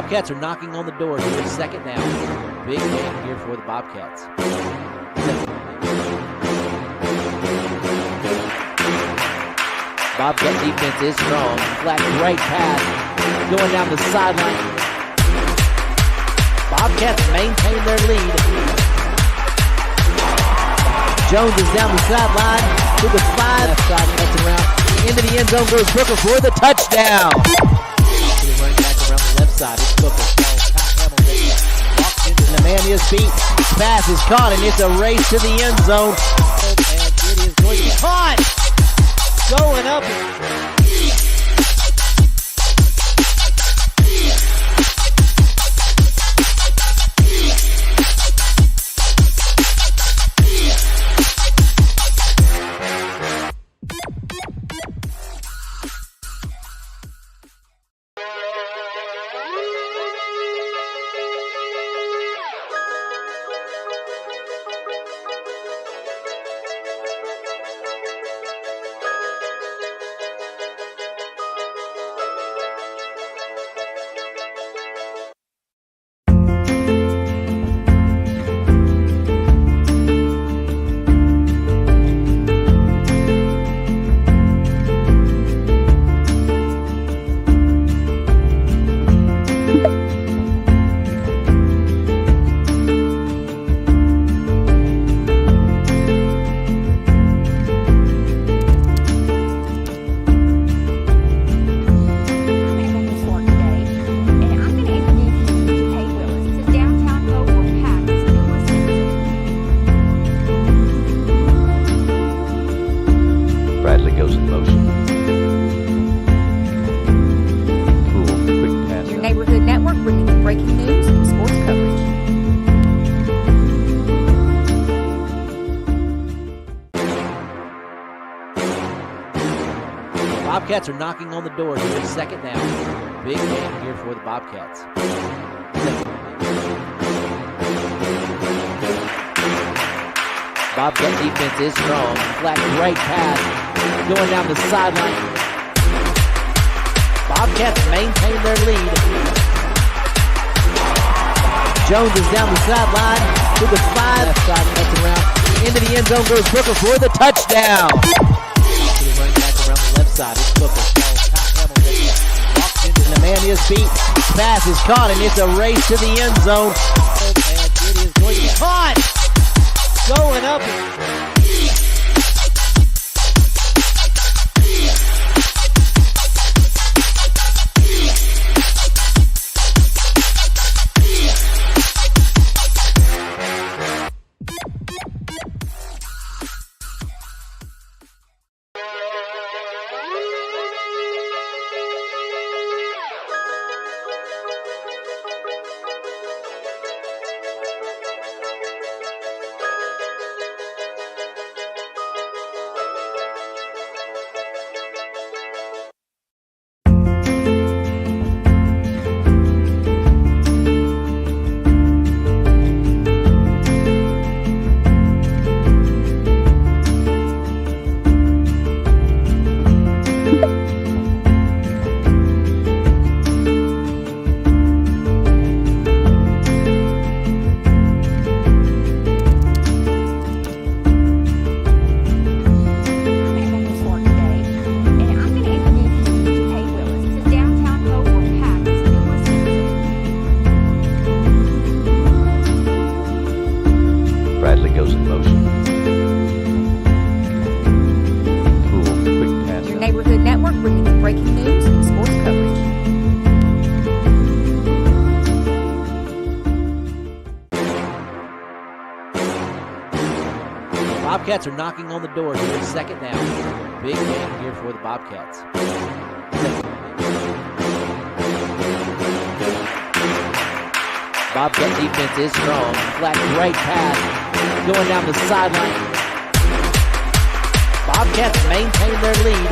Bobcats are knocking on the door here. Second down. Big game here for the Bobcats. Bobcat defense is strong. Flat, great pass. Going down the sideline. Bobcats maintain their lead. Jones is down the sideline to the 5. Left side cuts around. Into the end zone goes Booker for the touchdown. Running back around the left side. It's Booker. Walks into the man his feet. Pass is caught and it's a race to the end zone. And it is going to be caught. Going up. Goes in motion. Cool, quick pass. Your neighborhood network bringing you breaking news and sports coverage. Bobcats are knocking on the door here. Second down. Big game here for the Bobcats. Bobcat defense is strong. Flat, great pass. Going down the sideline. Bobcats maintain their lead. Jones is down the sideline to the 5. Left side cuts around. Into the end zone goes Booker for the touchdown. Running back around the left side. It's Booker. Walks into the man his feet. Pass is caught and it's a race to the end zone. And it is going to be caught. Going up. Goes in motion. Cool, quick pass. Your neighborhood network bringing you breaking news and sports coverage. Bobcats are knocking on the door here. Second down. Big game here for the Bobcats. Bobcat defense is strong. Flat, great pass. Going down the sideline. Bobcats maintain their lead.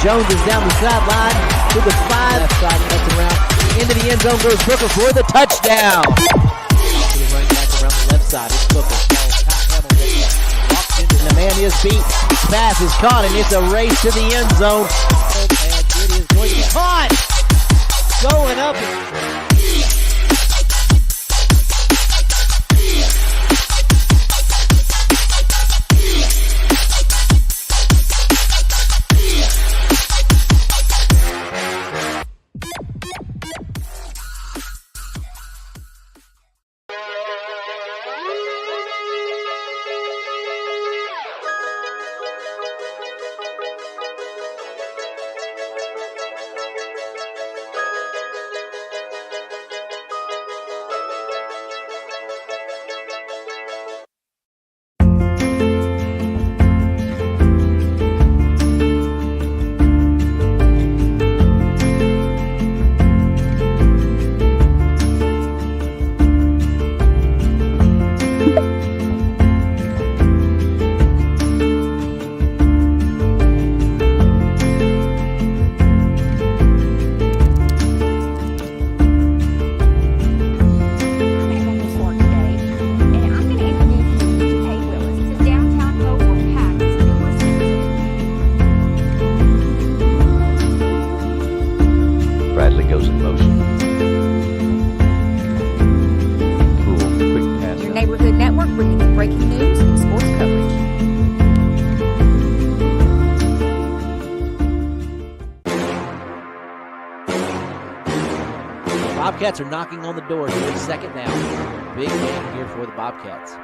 Jones is down the sideline to the 5. Left side cuts around. Into the end zone goes Booker for the touchdown. Running back around the left side. It's Booker. Walks into the man his feet. Pass is caught and it's a race to the end zone. And it is going to be caught. Going up. Goes in motion. Cool, quick pass. Your neighborhood network bringing you breaking news and sports coverage. Bobcats are knocking on the door here, second down. Big game here for the Bobcats.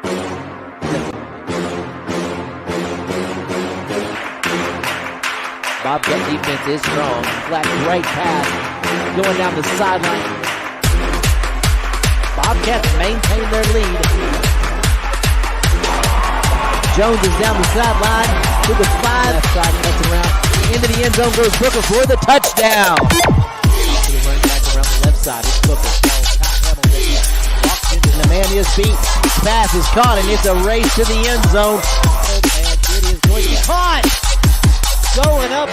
Bobcat defense is strong. Flat, great pass. Going down the sideline. Bobcats maintain their lead. Jones is down the sideline to the 5. Left side, cuts around. Into the end zone goes Booker for the touchdown. To the running back around the left side. It's Booker. Walks into the man is beat. Pass is caught, and it's a race to the end zone. And it is going to be caught. Going up.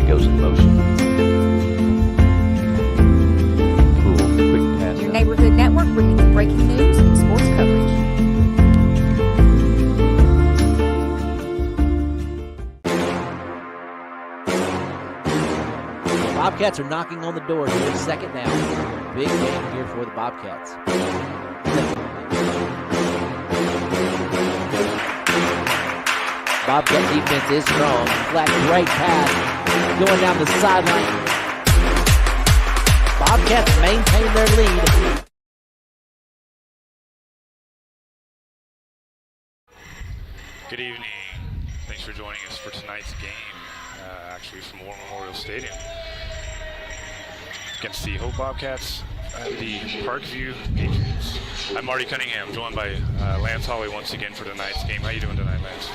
Goes in motion. Cool, quick pass. Your neighborhood network bringing you breaking news and sports coverage. Bobcats are knocking on the door here, second down. Big game here for the Bobcats. Bobcat defense is strong. Flat, great pass. Going down the sideline. Bobcats maintain their lead. Good evening. Thanks for joining us for tonight's game, actually from War Memorial Stadium. Against the Hope Bobcats at the Parkview Patriots. I'm Marty Cunningham, joined by Lance Holley once again for tonight's game. How you doing tonight, Lance?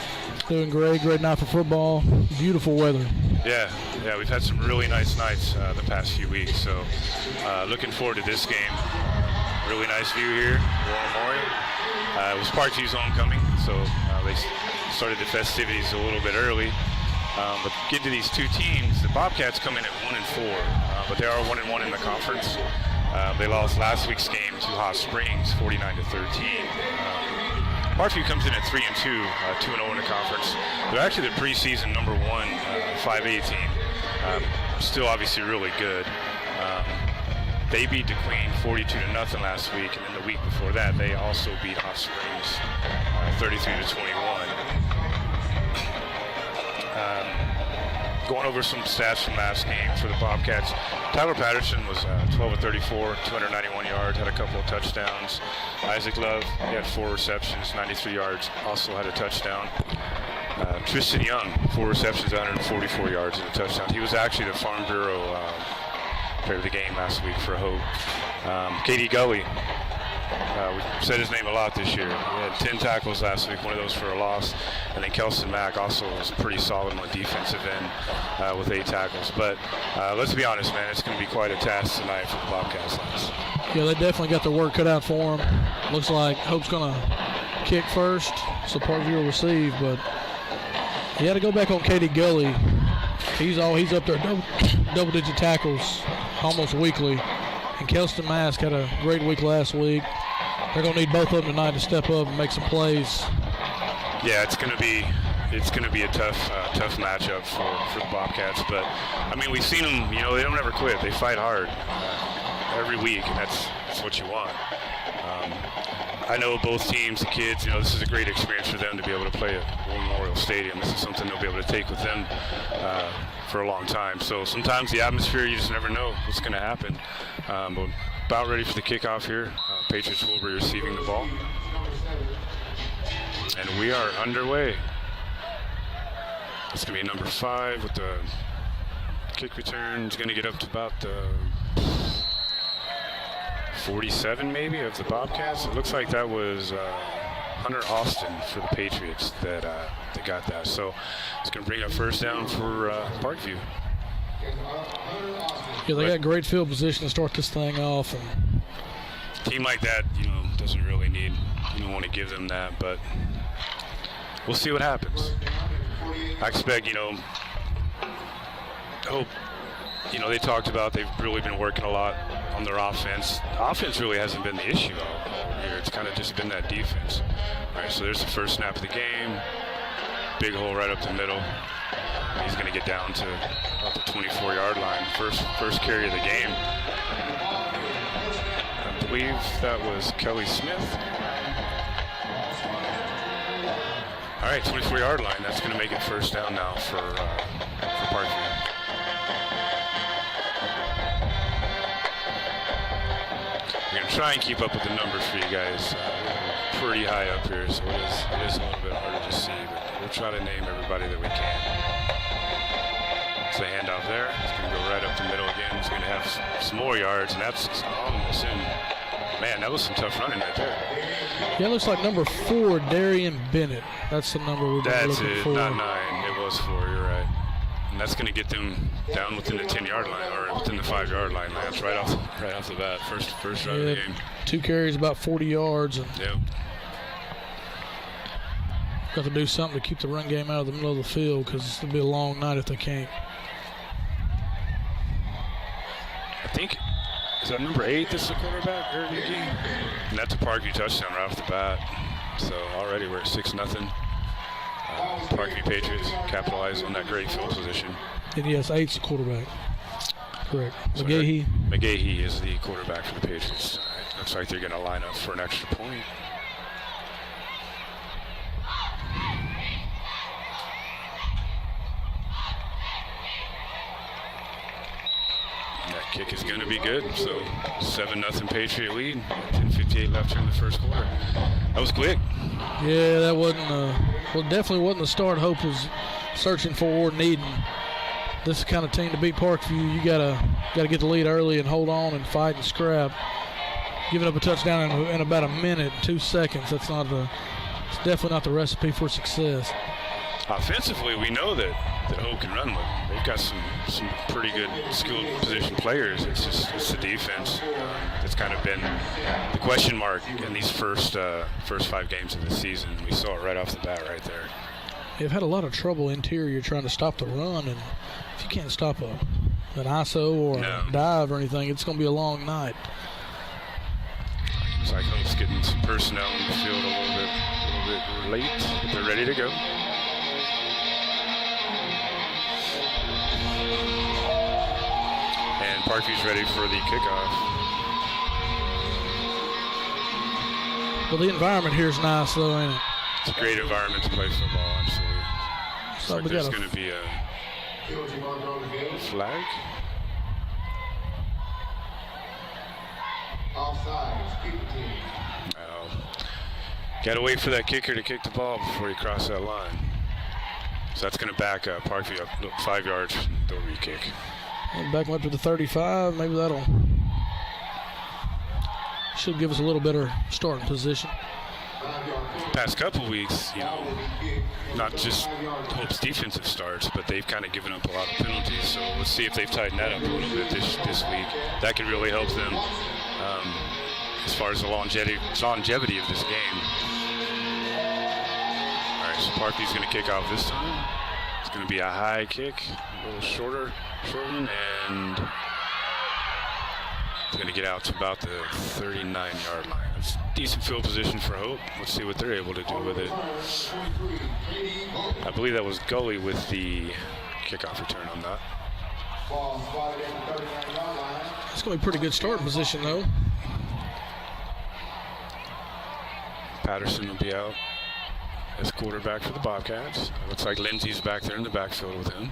Doing great. Great night for football. Beautiful weather. Yeah, we've had some really nice nights the past few weeks, so looking forward to this game. Really nice view here, War Memorial. It was Parkview's homecoming, so they started the festivities a little bit early. But getting to these two teams, the Bobcats come in at 1-4, but they are 1-1 in the conference. They lost last week's game to Hot Springs, 49-13. Parkview comes in at 3-2, 2-0 in the conference. They're actually the preseason number 1 5A team. Still obviously really good. They beat DeQueen 42-0 last week, and then the week before that, they also beat Hot Springs 33-21. Going over some stats from last game for the Bobcats. Tyler Patterson was 12 of 34, 291 yards, had a couple of touchdowns. Isaac Love, he had 4 receptions, 93 yards, also had a touchdown. Tristan Young, 4 receptions, 144 yards and a touchdown. He was actually the Farm Bureau player of the game last week for Hope. Katie Gully, we said his name a lot this year. He had 10 tackles last week, one of those for a loss. And then Kelson Mack also was pretty solid on the defensive end with 8 tackles. But let's be honest, man, it's going to be quite a task tonight for the Bobcats. Yeah, they definitely got their work cut out for them. Looks like Hope's going to kick first, so Parkview will receive. But he had to go back on Katie Gully. He's up there double-digit tackles almost weekly. And Kelston Mask had a great week last week. They're going to need both of them tonight to step up and make some plays. Yeah, it's going to be a tough matchup for the Bobcats. But I mean, we've seen them. You know, they don't ever quit. They fight hard every week, and that's what you want. I know both teams, the kids. You know, this is a great experience for them to be able to play at War Memorial Stadium. This is something they'll be able to take with them for a long time. So sometimes the atmosphere, you just never know what's going to happen. But about ready for the kickoff here. Patriots will be receiving the ball. And we are underway. It's going to be number 5 with the kick return. It's going to get up to about 47 maybe of the Bobcats. It looks like that was Hunter Austin for the Patriots that they got that. So it's going to bring up first down for Parkview. Yeah, they got great field position to start this thing off. And a team like that, you know, doesn't really need, you don't want to give them that, but we'll see what happens. I expect, you know, Hope, you know, they talked about they've really been working a lot on their offense. Offense really hasn't been the issue all year. It's kind of just been that defense. All right, so there's the first snap of the game. Big hole right up the middle. He's going to get down to about the 24-yard line. First carry of the game. I believe that was Kelly Smith. All right, 24-yard line. That's going to make it first down now for Parkview. We're going to try and keep up with the numbers for you guys. Pretty high up here, so it is a little bit harder to see, but we'll try to name everybody that we can. So handoff there. It's going to go right up the middle again. It's going to have some more yards, and that's almost in. Man, that was some tough running right there. yeah, it looks like number 4, Darian Bennett. That's the number we've been looking for. Not 9. It was 4. You're right. And that's going to get them down within the 10-yard line or within the 5-yard line. Lance, right off the bat. First drive of the game. 2 carries, about 40 yards. And yep. got to do something to keep the run game out of the middle of the field because it'll be a long night if they can't. I think, is that number 8 that's the quarterback early in the game? And that's a Parkview touchdown right off the bat. So already we're at 6-0. Parkview Patriots capitalize on that great field position. And yes, 8's the quarterback. Correct. So McGahee is the quarterback for the Patriots. Looks like they're going to line up for an extra point. That kick is going to be good. So 7-0 Patriot lead. 10:58 left here in the first quarter. That was quick. Yeah, that wasn't. Well, definitely wasn't the start Hope was searching for or needing. This is the kind of team to beat Parkview. You gotta get the lead early and hold on and fight and scrap. Giving up a touchdown in about a minute, 2 seconds. It's definitely not the recipe for success. Offensively, we know that Hope can run with. They've got some pretty good skilled position players. It's the defense that's kind of been the question mark in these first 5 games of the season. We saw it right off the bat right there. They've had a lot of trouble interior trying to stop the run, and if you can't stop an ISO or a dive or anything, it's going to be a long night. Looks like Hope's getting some personnel in the field a little bit late, but they're ready to go. Parkview's ready for the kickoff. Well, the environment here is nice, though, ain't it? It's a great environment to play football, absolutely. So Looks like there's going to be a flag. Got to wait for that kicker to kick the ball before you cross that line. So that's going to back up Parkview up 5 yards. They'll re-kick. And back him up to the 35. Maybe that'll should give us a little better starting position. Past couple weeks, you know, not just Hope's defensive starts, but they've kind of given up a lot of penalties. So let's see if they've tightened that up a little bit this week. That could really help them as far as the longevity of this game. All right, so Parkview's going to kick off this time. It's going to be a high kick, a little short one, and it's going to get out to about the 39-yard line. It's decent field position for Hope. Let's see what they're able to do with it. I believe that was Gully with the kickoff return on that. It's going to be a pretty good starting position, though. Patterson will be out as quarterback for the Bobcats. Looks like Lindsey's back there in the backfield with him.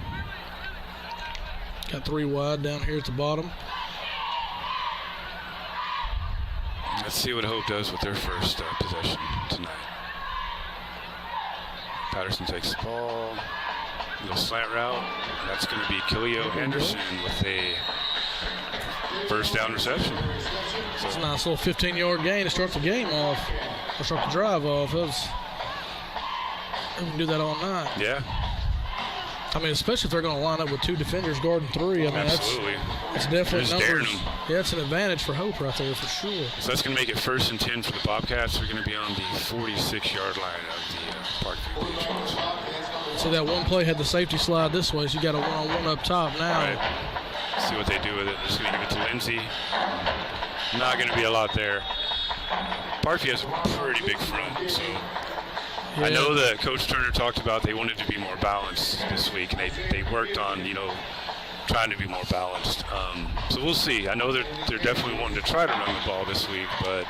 Got 3 wide down here at the bottom. Let's see what Hope does with their first possession tonight. Patterson takes the ball. A little slant route. That's going to be Killio Anderson with a first down reception. So It's a nice little 15-yard gain to start the game off, or start the drive off. We can do that all night. yeah, I mean, especially if they're going to line up with 2 defenders guarding 3. I mean, absolutely. that's definitely Just daring numbers. them. Yeah, it's an advantage for Hope right there for sure. So that's going to make it 1st and 10 for the Bobcats. They're going to be on the 46-yard line of the Parkview Patriots. See, that one play had the safety slide this way, so you got a one-on-one up top now. All right. See what they do with it. They're just going to give it to Lindsey. Not going to be a lot there. Parkview has a pretty big front, so I Yeah. know that Coach Turner talked about they wanted to be more balanced this week, and they worked on, you know, trying to be more balanced. So we'll see. I know they're definitely wanting to try to run the ball this week, but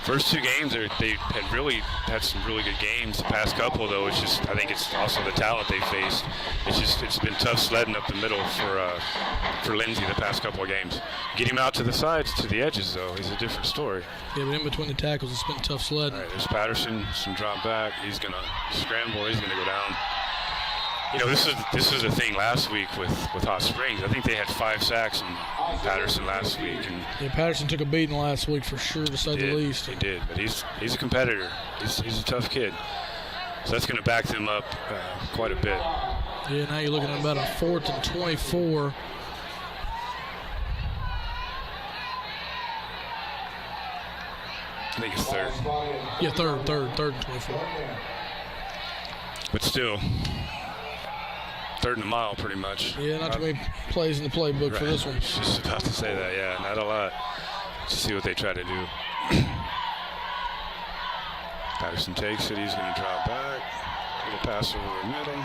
first 2 games they had really had some really good games. The past couple, though, it's just I think it's also the talent they faced. It's been tough sledding up the middle for Lindsey the past couple of games. Get him out to the sides, to the edges, though, is a different story. Yeah, but in between the tackles, it's been tough sledding. All right, there's Patterson, some drop back. He's gonna scramble. He's gonna go down. You know, this is the thing last week with Hot Springs. I think they had 5 sacks on Patterson last week, and Yeah, Patterson took a beating last week for sure, to say the least. he did. But he's a competitor. He's a tough kid. So that's gonna back them up quite a bit. Yeah, now you're looking at about a 4th and 24. I think it's 3rd. Yeah, third and 24. But still, 3rd and a mile, pretty much. Yeah, not too many plays in the playbook for this one. Just about to say that, yeah, not a lot. Let's see what they try to do. Patterson takes it. He's going to drop back. Little pass over the middle.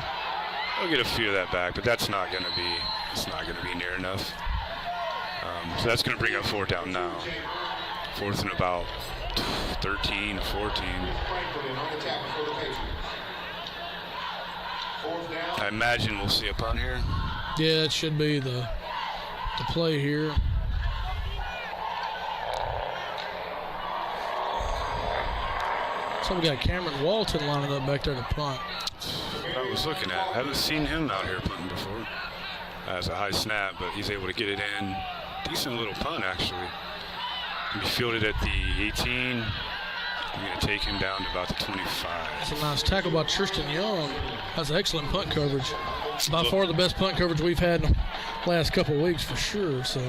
They'll get a few of that back, but that's not going to be. It's not going to be near enough. So that's going to bring up 4th down now. 4th and about 13 or 14. I imagine we'll see a punt here. Yeah, that should be the play here. So we got Cameron Walton lining up back there to punt. I was looking at. I haven't seen him out here punting before. As a high snap, but he's able to get it in. Decent little punt, actually. He fielded at the 18. I'm going to take him down to about the 25. That's a nice tackle by Tristan Young. That's excellent punt coverage. By far the best punt coverage we've had in the last couple of weeks for sure. So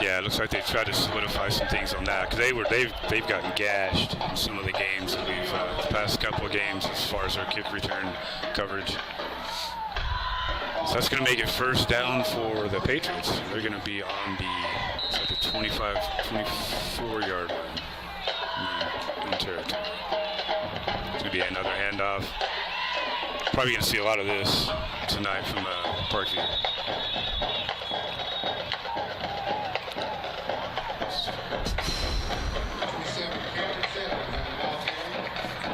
yeah, it looks like they tried to solidify some things on that because they've gotten gashed in some of the games that we've the past couple of games as far as our kick return coverage. So that's going to make it 1st down for the Patriots. They're going to be on the 24-yard line. In territory. It's going to be another handoff. Probably going to see a lot of this tonight from Parkview.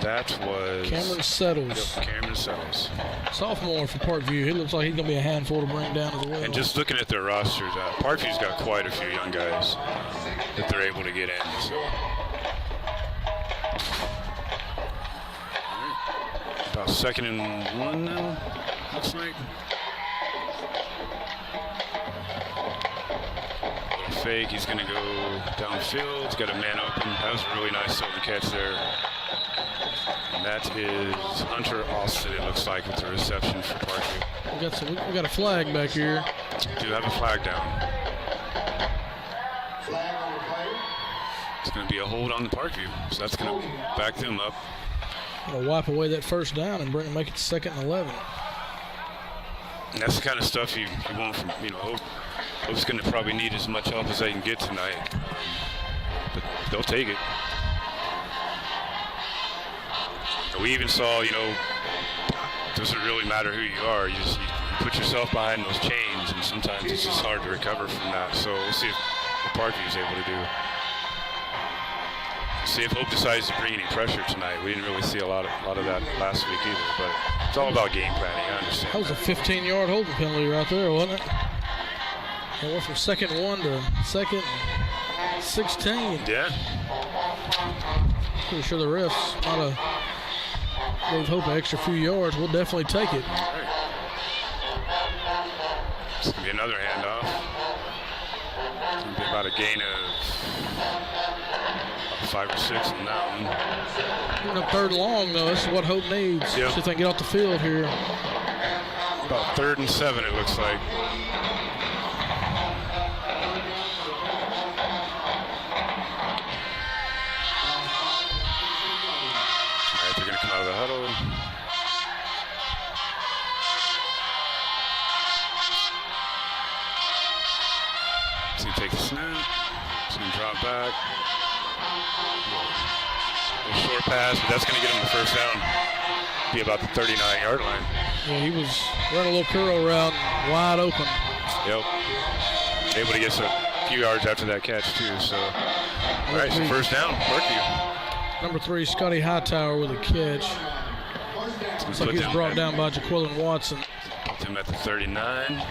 That was Cameron Settles. Yep, Cameron Settles. Sophomore for Parkview. He looks like he's going to be a handful to bring down as well. And just looking at their rosters, Parkview's got quite a few young guys that they're able to get in. So. About 2nd and 1 now, looks like. Little fake, he's going to go downfield. He's got a man open. That was a really nice stolen catch there. And that is Hunter Austin, it looks like, with the reception for Parkview. We got a flag back here. Do have a flag down. It's going to be a hold on the Parkview, so that's going to back them up. Gonna wipe away that first down and make it 2nd and 11. And that's the kind of stuff you want from, Hope's going to probably need as much help as they can get tonight. But they'll take it. We even saw, it doesn't really matter who you are. You put yourself behind those chains, and sometimes it's just hard to recover from that. So we'll see what Parkview is able to do. See if Hope decides to bring any pressure tonight. We didn't really see a lot of that last week either, but it's all about game planning. I understand. That was a 15-yard holding penalty right there, wasn't it? It went from 2nd and 1 to 2nd and 16. Yeah. Pretty sure the refs might have gave Hope an extra few yards. We'll definitely take it. All right. It's going to be another handoff. It's going to be about a gain of 5 or 6 on that one. 3rd and long, though. This is what Hope needs. Yep. See if they can get off the field here. About 3rd and 7, it looks like. All right, they're going to come out of the huddle. So you take the snap. It's going to drop back. A short pass, but that's going to get him the first down. Be about the 39-yard line. Yeah, he was running a little curl route, wide open. Yep. Able to get a few yards after that catch, too. So, all right, so first down, Parkview. Number 3, Scotty Hightower with a catch. Looks like he's brought down by Jaquilin Watson. Put him at the 39.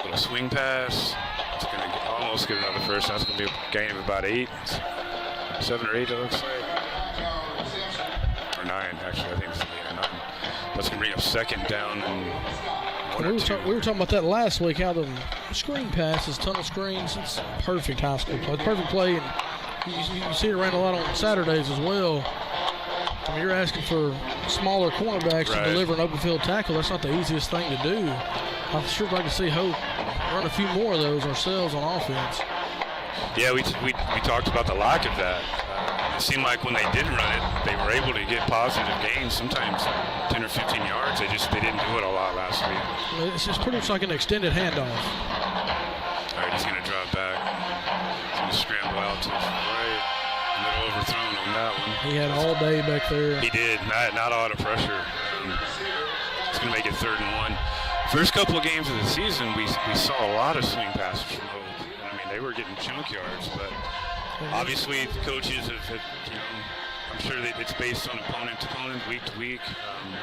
Little swing pass. It's going to almost get another first down. It's going to be a gain of about 8. 7 or 8, it looks like. Or 9, actually. I think it's a gain of 9. That's going to bring up 2nd down and 1 or 2. We were talking about that last week, how the screen passes, tunnel screens, it's perfect high school play. It's perfect play, and you see it around a lot on Saturdays as well. I mean, you're asking for smaller cornerbacks to deliver an open field tackle. That's not the easiest thing to do. I'm sure I'd like to see Hope run a few more of those ourselves on offense. Yeah, we talked about the lack of that. It seemed like when they did run it, they were able to get positive gains, sometimes 10 or 15 yards. They didn't do it a lot last week. It's just pretty much like an extended handoff. All right, he's going to drop back. He's going to scramble out to the right. A little overthrown on that one. He had all day back there. He did. Not a lot of pressure. It's going to make it 3rd and 1. First couple of games of the season, we saw a lot of swing passes from Hope. I mean, they were getting chunk yards, but obviously the coaches have I'm sure that it's based on opponent to opponent, week to week.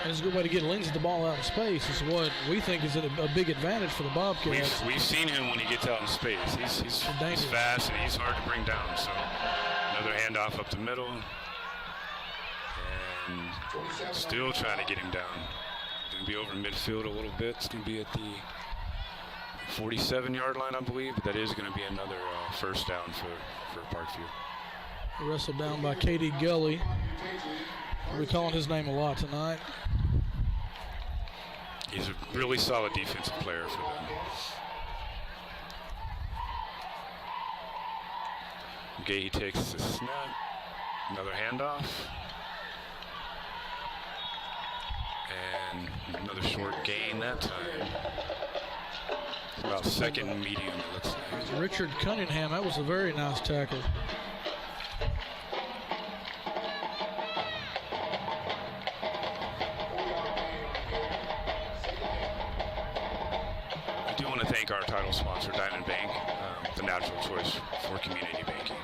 It's a good way to get Lindsay the ball out in space. Is what we think is a big advantage for the Bobcats. We've seen him when he gets out in space. He's fast and he's hard to bring down. So another handoff up the middle, and still trying to get him down. Going to be over midfield a little bit. It's going to be at the 47-yard line, I believe, but that is going to be another first down for Parkview. Wrestled down by K.D. Gully. We're calling his name a lot tonight. He's a really solid defensive player for them. Gay takes the snap. Another handoff. And another short gain that time. About second medium, it looks like. Richard Cunningham, that was a very nice tackle. I do want to thank our title sponsor, Diamond Bank, the natural choice for community banking.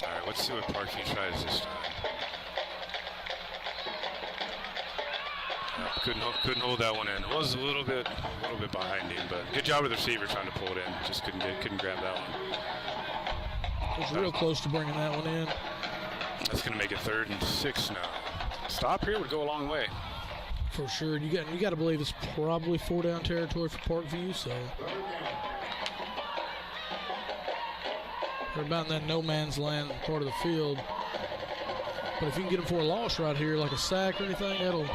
All right, let's see what Parkview tries this time. Couldn't hold that one in. It was a little bit behind him, but good job with the receiver trying to pull it in. Just couldn't grab that one. It was real close to bringing that one in. That's going to make it 3rd and 6 now. Stop here would go a long way. For sure. You got to believe it's probably 4-down territory for Parkview, so they're about in that no man's land part of the field. But if you can get them for a loss right here, like a sack or anything, that'll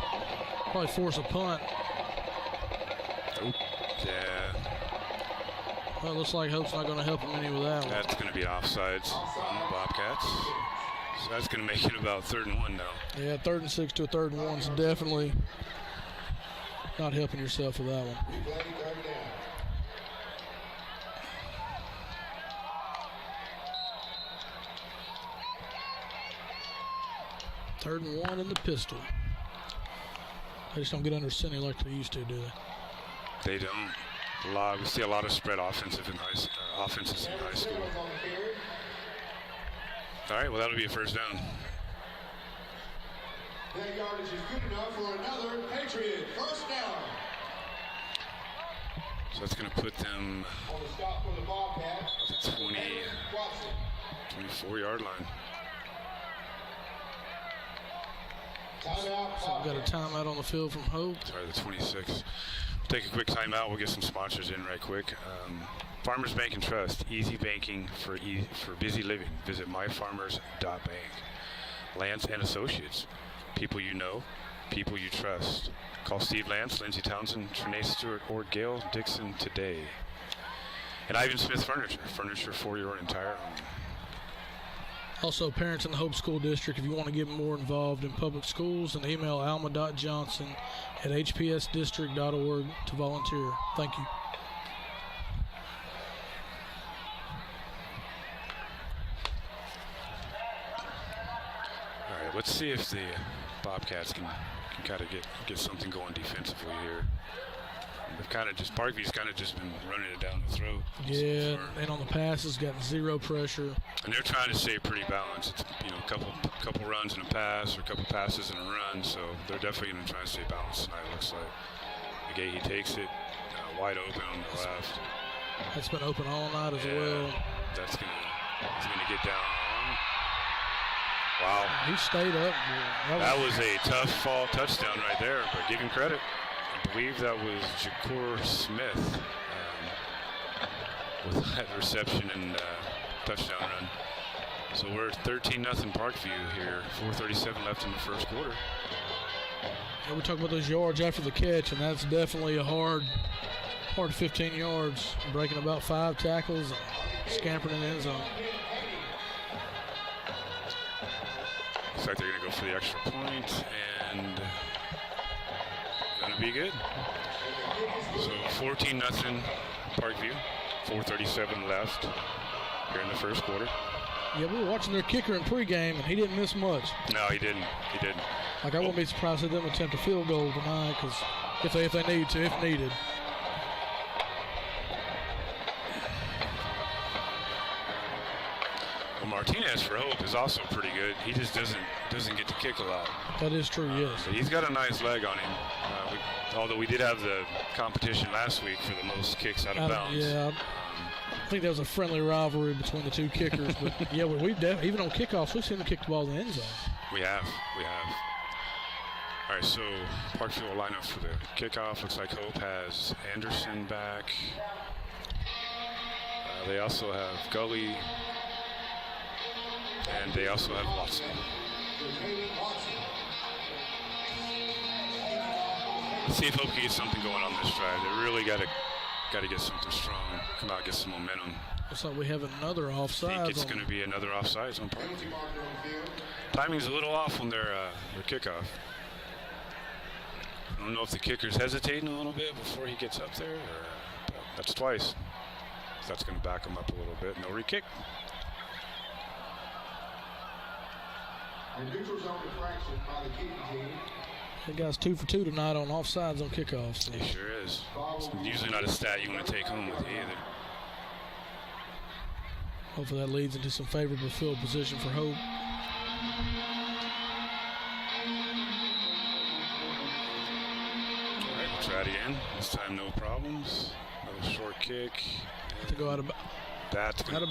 probably force a punt. Yeah. Well, it looks like Hope's not going to help him any with that one. That's going to be offsides on the Bobcats. So that's going to make it about 3rd and 1 now. Yeah, 3rd and 6 to a 3rd and 1 is definitely not helping yourself with that one. Third and 1 in the pistol. They just don't get under center like they used to, do they? They don't. We see a lot of spread offenses in high school. All right, well, that'll be a 1st down. That yardage is good enough for another Patriot 1st down. So that's going to put them On the stop for the Bobcats, at the 24-yard line. Timeout. So we've got a timeout on the field from Hope. Sorry, the 26. We'll take a quick timeout. We'll get some sponsors in right quick. Farmers Bank and Trust, easy banking for busy living. Visit myfarmers.bank. Lance and Associates, people you know, people you trust. Call Steve Lance, Lindsey Townsend, Trinae Stewart, or Gail Dixon today. And Ivan Smith Furniture for your entire home. Also, parents in the Hope School District, if you want to get more involved in public schools, then email alma.johnson@hpsdistrict.org to volunteer. Thank you. All right, let's see if the Bobcats can kind of get something going defensively here. They've kind of just, Parkview's kind of just been running it down the throat. Yeah, and on the passes, got zero pressure. And they're trying to stay pretty balanced. It's, a couple runs and a pass, or a couple passes and a run. So they're definitely going to try to stay balanced tonight. It looks like McGahee takes it wide open on the left. That's been open all night as well. He's gonna get down. Wow. He stayed up. That was a tough fall touchdown right there, but give him credit. I believe that was Jacour Smith with that reception and touchdown run. So we're at 13-0 Parkview here. 4:37 left in the 1st quarter. Yeah, we talk about those yards after the catch, and that's definitely a hard 15 yards. Breaking about 5 tackles, scampering in the end zone. Looks like they're going to go for the extra point, and going to be good. So 14-0 Parkview. 4:37 left here in the 1st quarter. Yeah, we were watching their kicker in pregame, and he didn't miss much. No, he didn't. He didn't. Like, I wouldn't be surprised if them attempt a field goal tonight, because if they need to, if needed. Well, Martinez for Hope is also pretty good. He just doesn't get to kick a lot. That is true, yes. But he's got a nice leg on him. Although we did have the competition last week for the most kicks out of bounds. Yeah, I think that was a friendly rivalry between the two kickers. But yeah, even on kickoffs, we've seen them kick the ball in the end zone. We have. All right, so Parkview will line up for the kickoff. Looks like Hope has Anderson back. They also have Gully. And they also have Watson. Let's see if Hope can get something going on this drive. They really got to get something strong. Come out, get some momentum. Looks like we have another offside. I think it's going to be another offsides on Parkview. Timing's a little off on their kickoff. don't know if the kicker's hesitating a little bit before he gets up there, or that's twice. So that's going to back him up a little bit. No re-kick. And neutral zone infraction by the kicking team. That guy's 2 for 2 tonight on offsides on kickoffs. So. He sure is. It's usually not a stat you want to take home with you either. Hopefully that leads into some favorable field position for Hope. All right, we'll try it again. This time no problems. No short kick. To go out of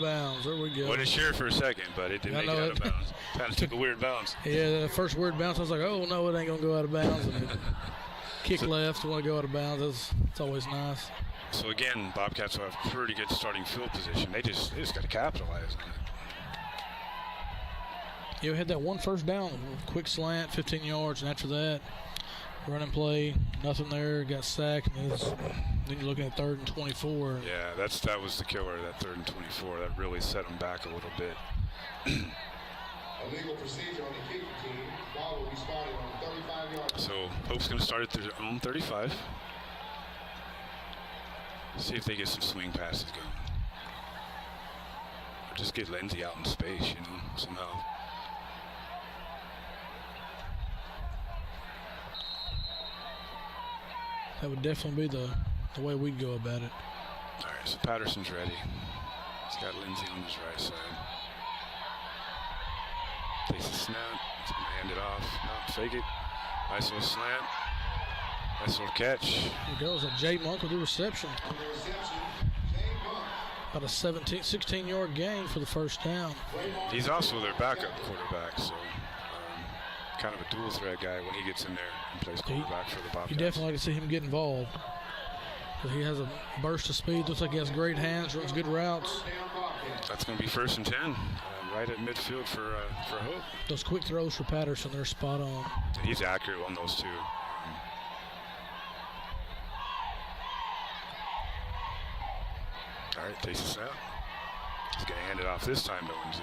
bounds. There we go. Wasn't sure for a second, but it did make it out of bounds. Kind of took a weird bounce. Yeah, the first weird bounce, I was like, oh, no, it ain't going to go out of bounds. And kick left, want to go out of bounds. It's always nice. So, again, Bobcats will have pretty good starting field position. They just got to capitalize on it. You had that one first down, quick slant, 15 yards, and after that, running play, nothing there, got sacked, and then you're looking at 3rd and 24. Yeah, that was the killer, that 3rd and 24. That really set them back a little bit. Illegal procedure on the kicking team. Ball will be spotted on the 35-yard. So Hope's going to start at their own 35. See if they get some swing passes going. Or just get Lindsey out in space, somehow. That would definitely be the way we'd go about it. All right, so Patterson's ready. He's got Lindsey on his right side. Takes a snap. He's going to hand it off. Not fake it. Nice little slant. Nice little catch. There goes a Jay Monk with the reception. On the reception, Jay Monk. About a 16-yard gain for the first down. He's also their backup quarterback, so kind of a dual threat guy when he gets in there and plays quarterback for the Bobcats. You definitely like to see him get involved. Because he has a burst of speed. Looks like he has great hands, runs good routes. That's going to be 1st and 10, right at midfield for Hope. Those quick throws for Patterson, they're spot on. He's accurate on those two. All right, takes a snap. He's going to hand it off this time to Lindsey.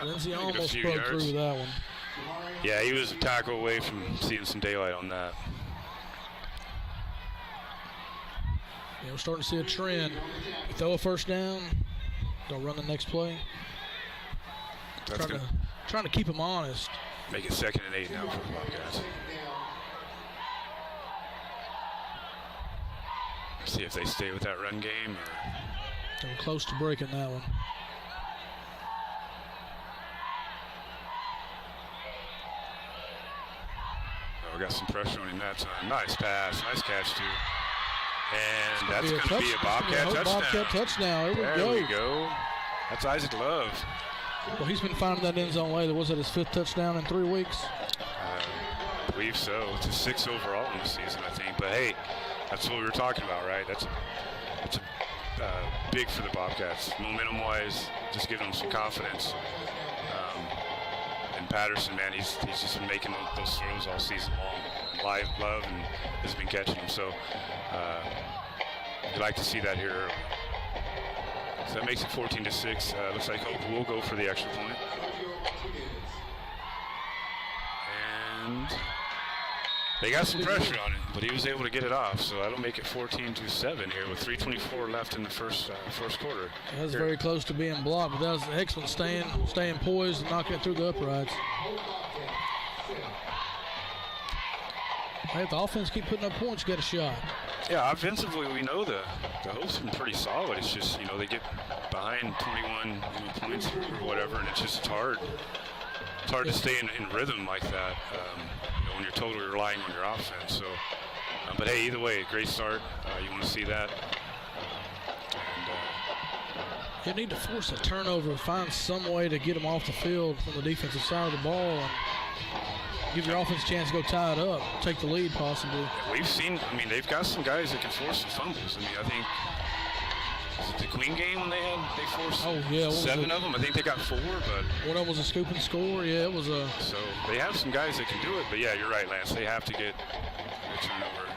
Lindsey almost broke through with that one. Yeah, he was a tackle away from seeing some daylight on that. Yeah, we're starting to see a trend. You throw a first down, they'll run the next play. Trying to keep them honest. Make it 2nd and 8 now for the Bobcats. See if they stay with that run game. They're close to breaking that one. We got some pressure on him that time. Nice pass. Nice catch, too. And that's going to be a Bobcat touchdown. Bobcat touchdown. There we go. That's Isaac Love. Well, he's been finding that end zone lately. Was it his 5th touchdown in 3 weeks? I believe so. It's a 6 overall in the season, I think. But, hey, that's what we were talking about, right? That's big for the Bobcats. Momentum-wise, just giving them some confidence. And Patterson, man, he's just been making those throws all season long. Live Love and has been catching them. So you'd like to see that here early. So that makes it 14-6. Looks like Hope will go for the extra point. And they got some pressure on it, but he was able to get it off. So that'll make it 14-7 here with 3:24 left in the first quarter. That was very close to being blocked, but that was excellent staying poised and knocking it through the uprights. Hey, if the offense keep putting up points, you got a shot. Yeah, offensively, we know the Hope's been pretty solid. It's just, they get behind 21 points or whatever, and it's hard. It's hard to stay in rhythm like that, when you're totally relying on your offense. So, but hey, either way, great start. You want to see that. And, you need to force a turnover, find some way to get them off the field from the defensive side of the ball, and give your offense a chance to go tie it up, take the lead possibly. We've seen, they've got some guys that can force some fumbles. I think, was it the Queen game when they forced 7 of them? I think they got 4, but one of them was a scoop and score. Yeah, it was a. So they have some guys that can do it, but yeah, you're right, Lance. They have to get a turnover.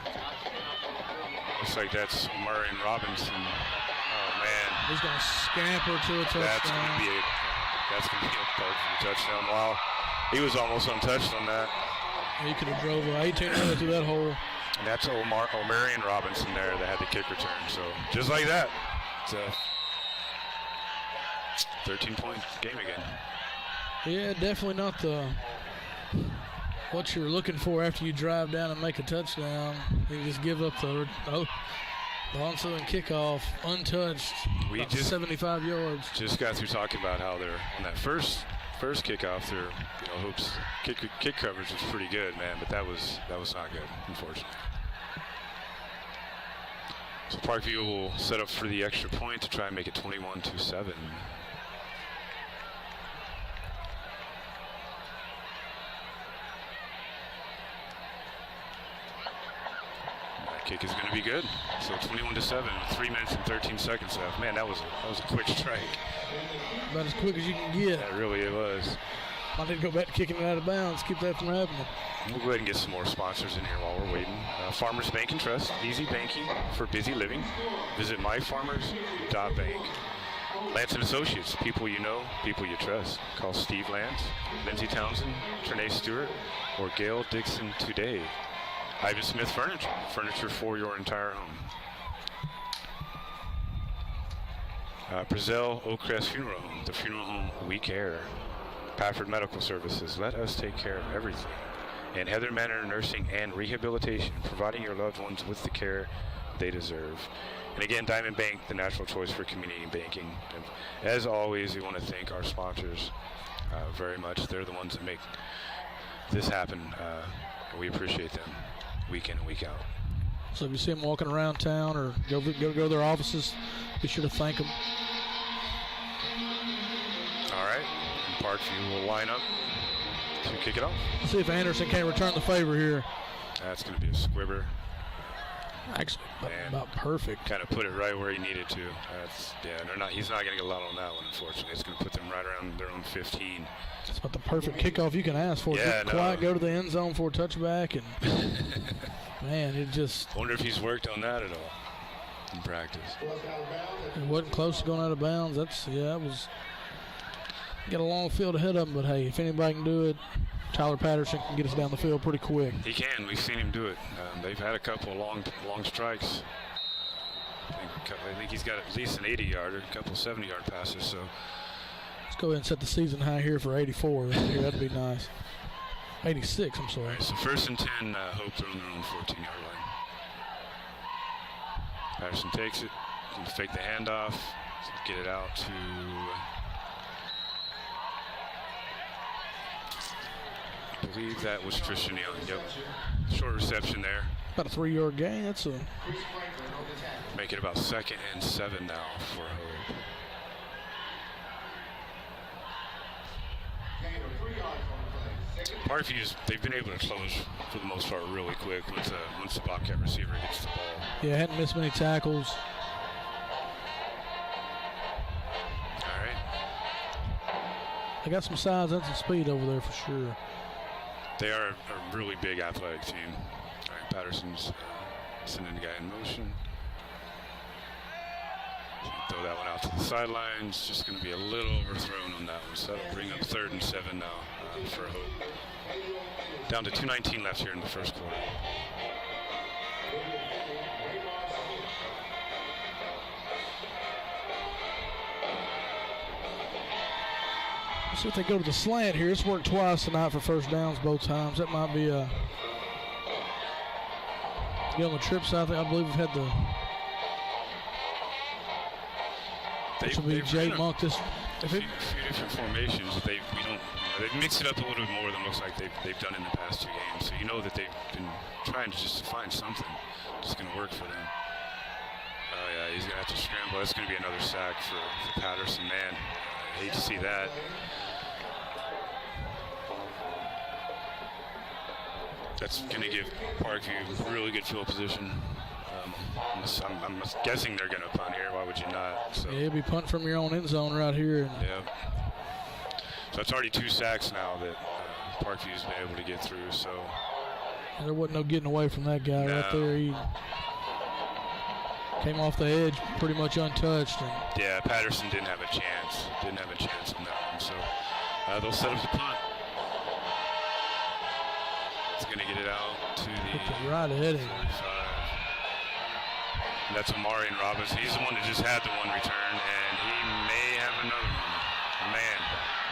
Looks like that's Murray and Robinson. Oh man, he's gonna scamper to a touchdown. That's gonna be a Parkview touchdown. Wow, he was almost untouched on that. He could have drove 18 minutes through that hole. And that's Omarion Robinson there that had the kick return. So just like that, it's a 13-point game again. Yeah, definitely not what you're looking for after you drive down and make a touchdown. You just give up the onside kickoff untouched. We about just 75 yards. Just got through talking about how they're on that first kickoff. Their Hope's kick coverage was pretty good, man, but that was not good, unfortunately. So Parkview will set up for the extra point to try and make it 21-7. Kick is going to be good. So 21-7, 3 minutes and 13 seconds left. Man, that was a quick strike. About as quick as you can get. That really it was. I need to go back to kicking it out of bounds. Keep that from happening. We'll go ahead and get some more sponsors in here while we're waiting. Farmers Bank and Trust, easy banking for busy living. Visit myfarmers.bank. Lance and Associates, people you know, people you trust. Call Steve Lance, Lindsey Townsend, Trinae Stewart, or Gail Dixon today. Ivan Smith furniture for your entire home. Brazil Oakcrest Funeral Home, the funeral home we care. Pafford Medical Services, let us take care of everything. And Heather Manor Nursing and Rehabilitation, providing your loved ones with the care they deserve. And again, Diamond Bank, the natural choice for community banking. And as always, we want to thank our sponsors very much. They're the ones that make this happen. We appreciate them week in and week out. So if you see them walking around town or go to their offices, be sure to thank them. All right, and Parkview will line up to kick it off. Let's see if Anderson can't return the favor here. That's going to be a squibber. Actually, about perfect. Kind of put it right where he needed to. He's not going to get a lot on that one, unfortunately. It's going to put them right around their own 15. It's about the perfect kickoff you can ask for. Yeah, just quiet, go to the end zone for a touchback, and man, it just. Wonder if he's worked on that at all in practice. It wasn't close to going out of bounds. That was. Got a long field ahead of him, but hey, if anybody can do it, Tyler Patterson can get us down the field pretty quick. He can. We've seen him do it. They've had a couple of long strikes. I think he's got at least an 80-yarder, a couple of 70-yard passes. So let's go ahead and set the season high here for 84 right here. That'd be nice. 86, I'm sorry. Right, so 1st and 10, Hope they're on their own 14-yard line. Patterson takes it. Can fake the handoff. Get it out to... I believe that was Christian Young. Yep. Short reception there. About a 3-yard gain. That's a. Make it about 2nd and 7 now for Hope. Parkview, they've been able to close for the most part really quick once the Bobcat receiver gets the ball. Yeah, hadn't missed many tackles. All right. They got some size and some speed over there for sure. They are a really big athletic team. All right, Patterson's sending the guy in motion. Throw that one out to the sidelines. Just going to be a little overthrown on that one. So that'll bring up 3rd and 7 now for Hope. Down to 2:19 left here in the first quarter. Let's see if they go to the slant here. It's worked twice tonight for first downs both times. That might be a. Get on the trip side. I believe we've had the. This will be Jay Monk. A few different formations. They've mixed it up a little bit more than looks like they've done in the past 2 games. So you know that they've been trying to just find something that's going to work for them. Oh yeah, he's going to have to scramble. That's going to be another sack for Patterson. Man, I hate to see that. That's going to give Parkview really good field position. I'm guessing they're going to punt here. Why would you not? So. Yeah, it'll be punt from your own end zone right here. Yeah. So it's already 2 sacks now that Parkview's been able to get through. So there wasn't no getting away from that guy right there. He came off the edge pretty much untouched. Yeah, Patterson didn't have a chance. Didn't have a chance on that one. So they'll set up the punt. It's going going to get it out to the Right ahead. 45. And that's Amari and Robbins. He's the one that just had the one return, and he may have another one. Man,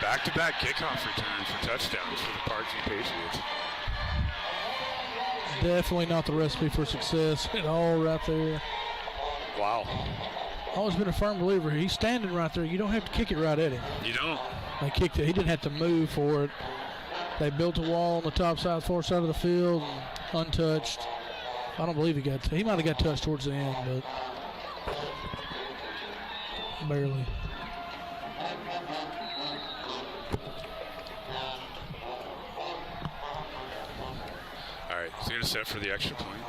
back-to-back kickoff returns for touchdowns for the Parkview Patriots. Definitely not the recipe for success at all right there. Wow. Always been a firm believer. He's standing right there. You don't have to kick it right at him. You don't. They kicked it. He didn't have to move for it. They built a wall on the top side, far side of the field, untouched. I don't believe he got. He might have got touched towards the end, but barely. All right, he's going to set for the extra point.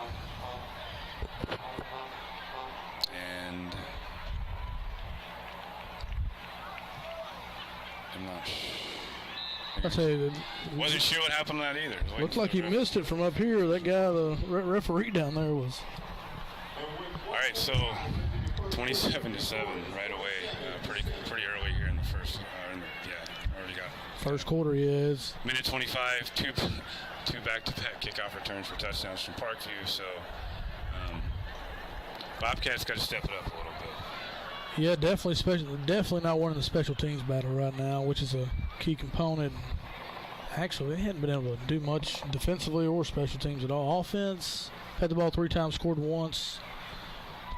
And I'm not sure. I tell you, Wasn't sure what happened to that either. looks like he missed it from up here. That guy, the referee down there, was. All right, so 27-7 right away. Pretty early here in the first. Already got First quarter, he is. minute 25. Two back-to-back kickoff returns for touchdowns from Parkview. So Bobcats got to step it up a little bit. Yeah, definitely not winning the special teams battle right now, which is a key component. Actually, they hadn't been able to do much defensively or special teams at all. Offense, had the ball 3 times, scored once.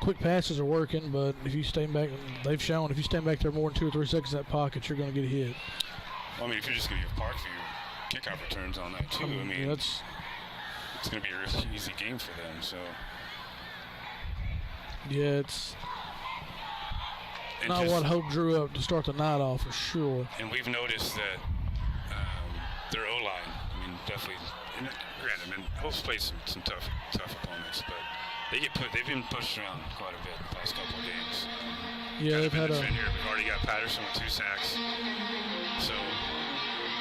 Quick passes are working, but if you stay back, they've shown if you stand back there more than 2 or 3 seconds in that pocket, you're going to get hit. Well, I mean, if you're just going to give Parkview kickoff returns on that too, I mean, it's going to be a really easy game for them. So yeah, it's and not what Hope drew up to start the night off for sure. And we've noticed that their O-line, I mean, definitely. And granted, I mean, Hope's played some tough opponents, but they've been pushed around quite a bit the past couple of games. Yeah, they've had We've already got Patterson with 2 sacks. So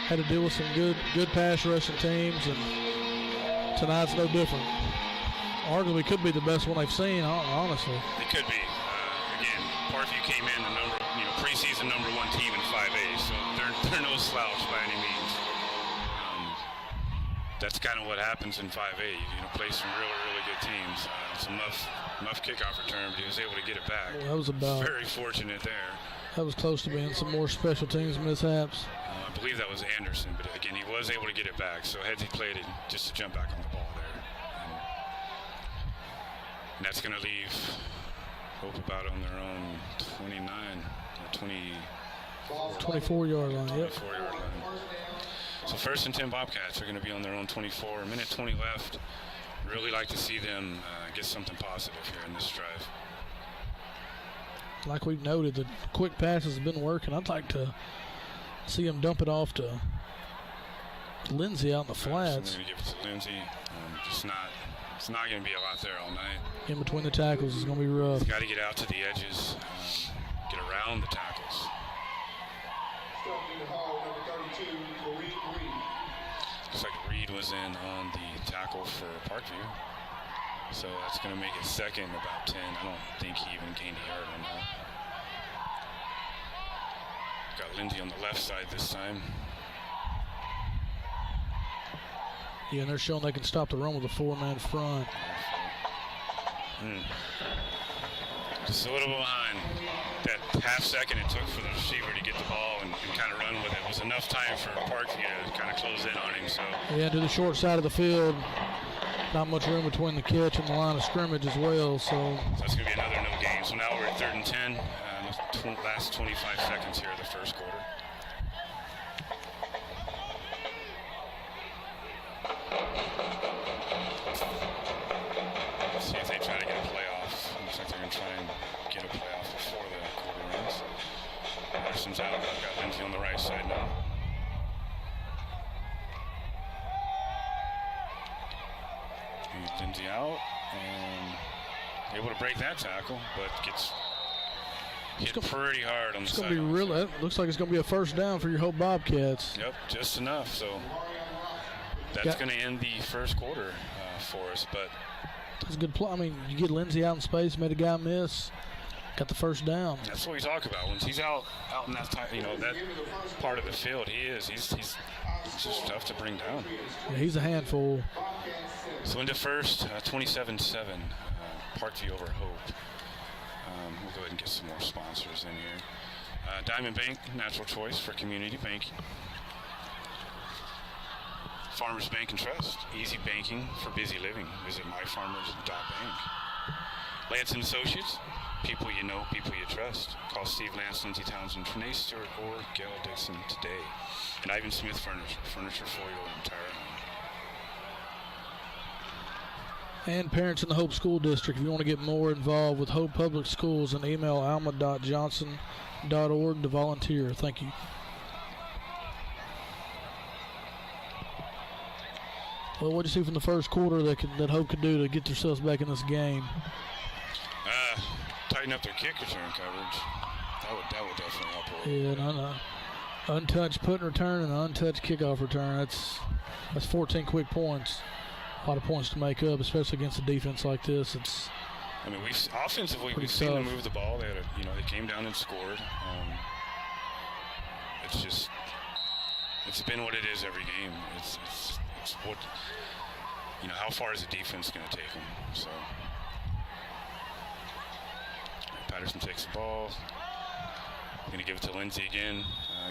had to deal with some good pass rushing teams, and tonight's no different. Arguably could be the best one they've seen, honestly. It could be. Again, Parkview came in the preseason number 1 team in 5A, so they're no slouch by any means. That's kind of what happens in 5A. You play some really good teams. It's a muff kickoff return, but he was able to get it back. Well, that was very fortunate there. That was close to being some more special teams mishaps. I believe that was Anderson, but again, he was able to get it back. So had he played it just to jump back on the ball there, and that's going to leave Hope about on their own 29 or 24-yard line. Yep. 24-yard line. So 1st and 10 Bobcats are going to be on their own 24. Minute 20 left. Really like to see them get something positive here in this drive. Like we've noted, the quick passes have been working. I'd like to see him dump it off to Lindsay out in the flats. So I'm going to give it to Lindsay. It's not going to be a lot there all night. In between the tackles is going to be rough. He's got to get out to the edges, get around the tackles. Starting the hall, number 32, Reed. Looks like Reed was in on the tackle for Parkview. So that's going to make it second, about 10. I don't think he even gained a yard on that. Got Lindsay on the left side this time. Yeah, and they're showing they can stop the run with a 4-man front. Just a little behind. That half second it took for the receiver to get the ball and kind of run with it was enough time for Parkview to kind of close in on him. So yeah, to the short side of the field. Not much room between the catch and the line of scrimmage as well. So that's going to be another no gain. So now we're at 3rd and 10. Last 25 seconds here of the first quarter. Let's see if they try to get a playoff. Looks like they're going to try and get a playoff before the quarter ends. Anderson's out. I've got Lindsay on the right side now. Lindsay out and able to break that tackle, but gets hit pretty hard on the side. It looks like it's going to be a first down for your Hope Bobcats. Yep, just enough. So that's going to end the first quarter for us. But it's a good play. I mean, you get Lindsay out in space, made a guy miss. Got the first down. That's what we talk about. When he's out in that time, that part of the field, he's just tough to bring down. Yeah, he's a handful. So into first, 27-7, Parkview over Hope. We'll go ahead and get some more sponsors in here. Diamond Bank, natural choice for community banking. Farmers Bank and Trust, easy banking for busy living. Visit myfarmers.bank. Lance & Associates, people you know, people you trust. Call Steve Lance, Lindsay Townsend, Trinae Stewart, or Gail Dixon today. And Ivan Smith Furniture for your entire home. And parents in the Hope School District, if you want to get more involved with Hope Public Schools, then email alma.johnson.org to volunteer. Thank you. Well, what did you see from the first quarter that Hope could do to get themselves back in this game? Tighten up their kick return coverage. That would definitely help. Yeah, no. Untouched punt return and an untouched kickoff return. That's 14 quick points. A lot of points to make up, especially against a defense like this. Offensively we've seen them move the ball. They came down and scored. It's been what it is every game. It's what how far is the defense going to take them? So Patterson takes the ball. Going to give it to Lindsay again.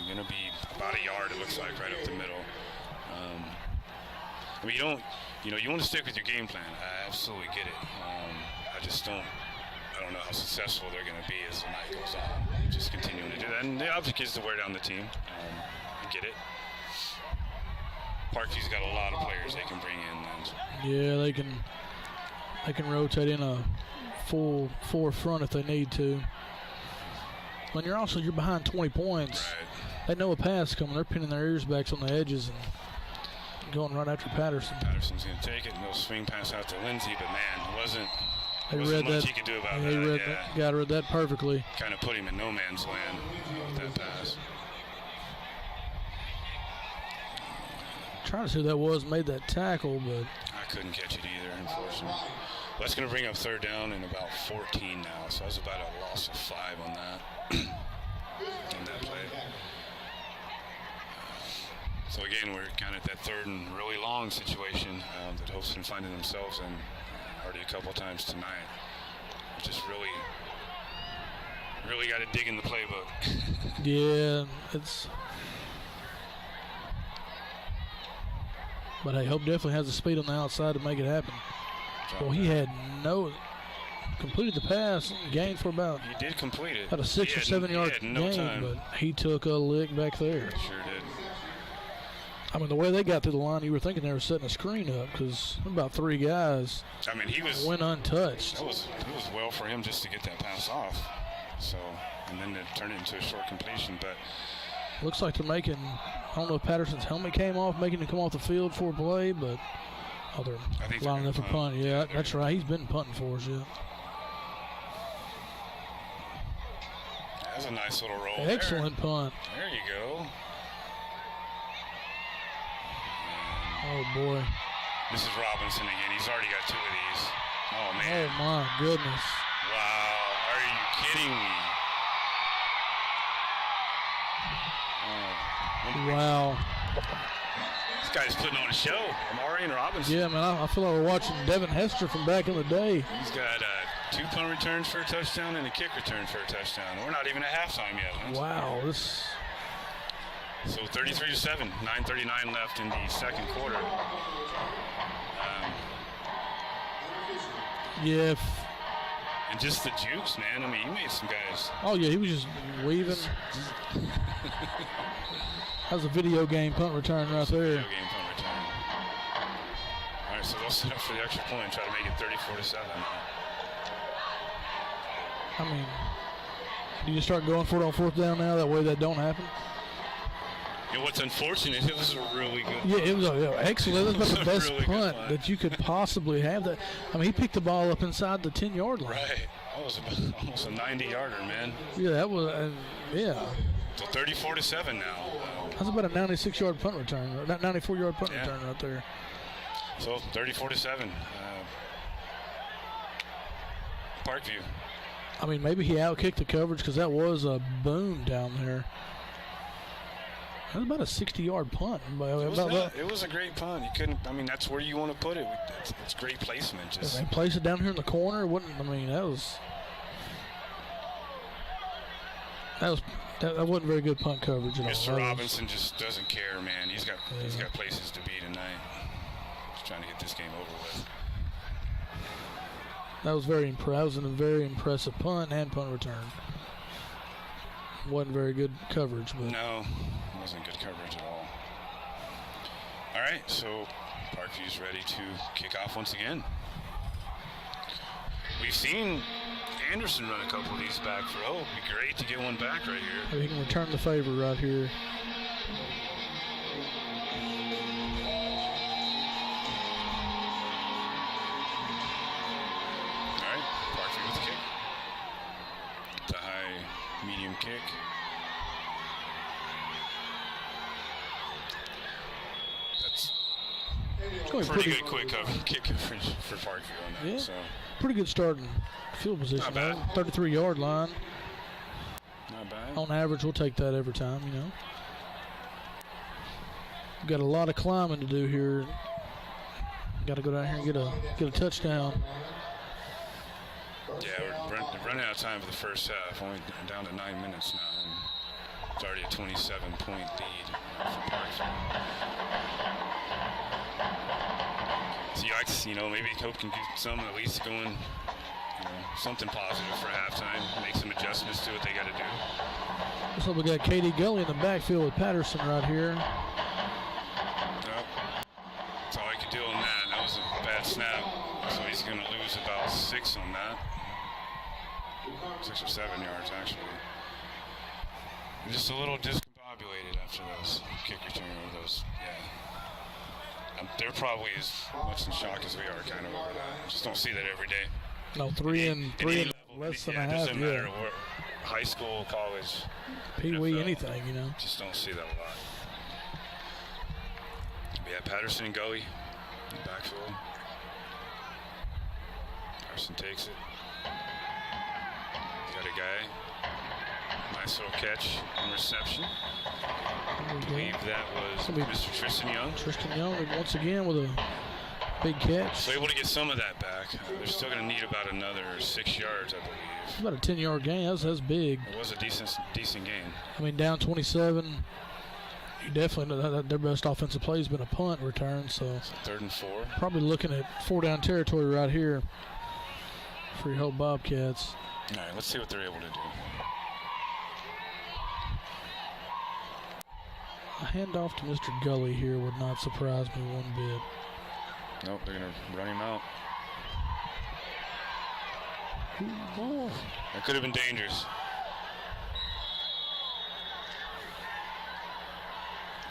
Going to be about a yard, it looks like, right up the middle. You want to stick with your game plan. I absolutely get it. I don't know how successful they're going to be as the night goes on. Just continuing to do that. And the object is to wear down the team. I get it. Parkview's got a lot of players they can bring in. Yeah, they can rotate in a full front if they need to. When you're behind 20 points, right. They know a pass coming. They're pinning their ears back on the edges and going right after Patterson. Patterson's going to take it, and they'll swing pass out to Lindsay, but man, wasn't much he could do about that. Got to read that perfectly. Kind of put him in no man's land with that pass. Trying to see who that was made that tackle, but I couldn't catch it either, unfortunately. Well, that's going to bring up third down and about 14 now, so that's about a loss of 5 on that on that play. So again, we're kind of at that third and really long situation that Hope's been finding themselves in already a couple times tonight. Just really got to dig in the playbook. yeah, But hey, Hope definitely has the speed on the outside to make it happen. Well, he had completed the pass, gained for about. He did complete it. About a 6 or 7 yard gain, but he took a lick back there. Sure did. I mean, the way they got through the line, you were thinking they were setting a screen up because about 3 guys. I mean, he went untouched. It was well for him just to get that pass off. So, and then to turn it into a short completion, but. Looks like they're making, I don't know if Patterson's helmet came off, making him come off the field for a play, but they're lining up for punt. Yeah, that's right. He's been punting for us, yeah. That was a nice little roll. Excellent punt. There you go. Oh, boy. This is Robinson again. He's already got 2 of these. Oh, man. Oh, my goodness. Wow. Are you kidding me? Wow. This guy's putting on a show. Amari and Robinson. Yeah, man, I feel like we're watching Devin Hester from back in the day. He's got 2 punt returns for a touchdown and a kick return for a touchdown. We're not even at halftime yet. Wow. So 33-7, 9:39 left in the second quarter. And just the jukes, man. I mean, he made some guys. Oh, yeah, he was just weaving. That was a video game punt return right there. Video game punt return. All right, so they'll set up for the extra point and try to make it 34-7. I mean, do you start going for it on 4th down now? That way that don't happen? You know, what's unfortunate, it was a really good punt. Yeah, it was excellent. It was about the best really punt that you could possibly have. That I mean, he picked the ball up inside the 10-yard line. Right. That was about almost a 90-yarder, man. Yeah, that was, yeah. So 34-7 now. That's about a 96-yard punt return, or 94-yard punt return right there. So 34-7. Parkview. I mean, maybe he outkicked the coverage because that was a boom down there. That was about a 60-yard punt. It was a great punt. You couldn't. I mean, that's where you want to put it. It's great placement. If they place it down here in the corner, that wasn't very good punt coverage at all. Mr. Robinson just doesn't care, man. He's got places to be tonight. He's trying to get this game over with. That was very impressive. That was a very impressive punt and punt return. Wasn't very good coverage, but no, it wasn't good coverage at all. All right, so Parkview's ready to kick off once again. We've seen Anderson run a couple of these back for it'd be great to get one back right here. He can return the favor right here. All right, Parkview with the kick. The high medium kick. That's pretty good quick kick coverage for Parkview on that. Yeah. So. Pretty good starting field position. Not bad. 33-yard line. Not bad. On average, we'll take that every time, We've got a lot of climbing to do here. Got to go down here and get a touchdown. Yeah, we're running out of time for the first half. Only down to 9 minutes now. And it's already a 27-point lead for Parkview. So, maybe Hope can get some at least going, something positive for halftime, make some adjustments to what they got to do. So we got Katie Gully in the backfield with Patterson right here. Yep. That's all he could do on that. That was a bad snap. So he's going to lose about 6 on that. 6 or 7 yards, actually. Just a little discombobulated after those kick return or those, they're probably as much in shock as we are, kind of over that. Just don't see that every day. No, three and less than a half. It doesn't matter what, high school, college, Pee-wee, NFL, anything, Just don't see that a lot. But yeah, Patterson and Gully in the backfield. Patterson takes it. Got a guy. Nice little catch and reception. I believe that was Mr. Tristan Young. Tristan Young once again with a big catch. So able to get some of that back. They're still going to need about another 6 yards, I believe. It's about a 10-yard gain. That's big. It was a decent gain. I mean, down 27. You definitely know that their best offensive play has been a punt return. So 3rd and 4. Probably looking at 4-down territory right here for your Hope Bobcats. All right, let's see what they're able to do. A handoff to Mr. Gully here would not surprise me one bit. Nope, they're going to run him out. That could have been dangerous.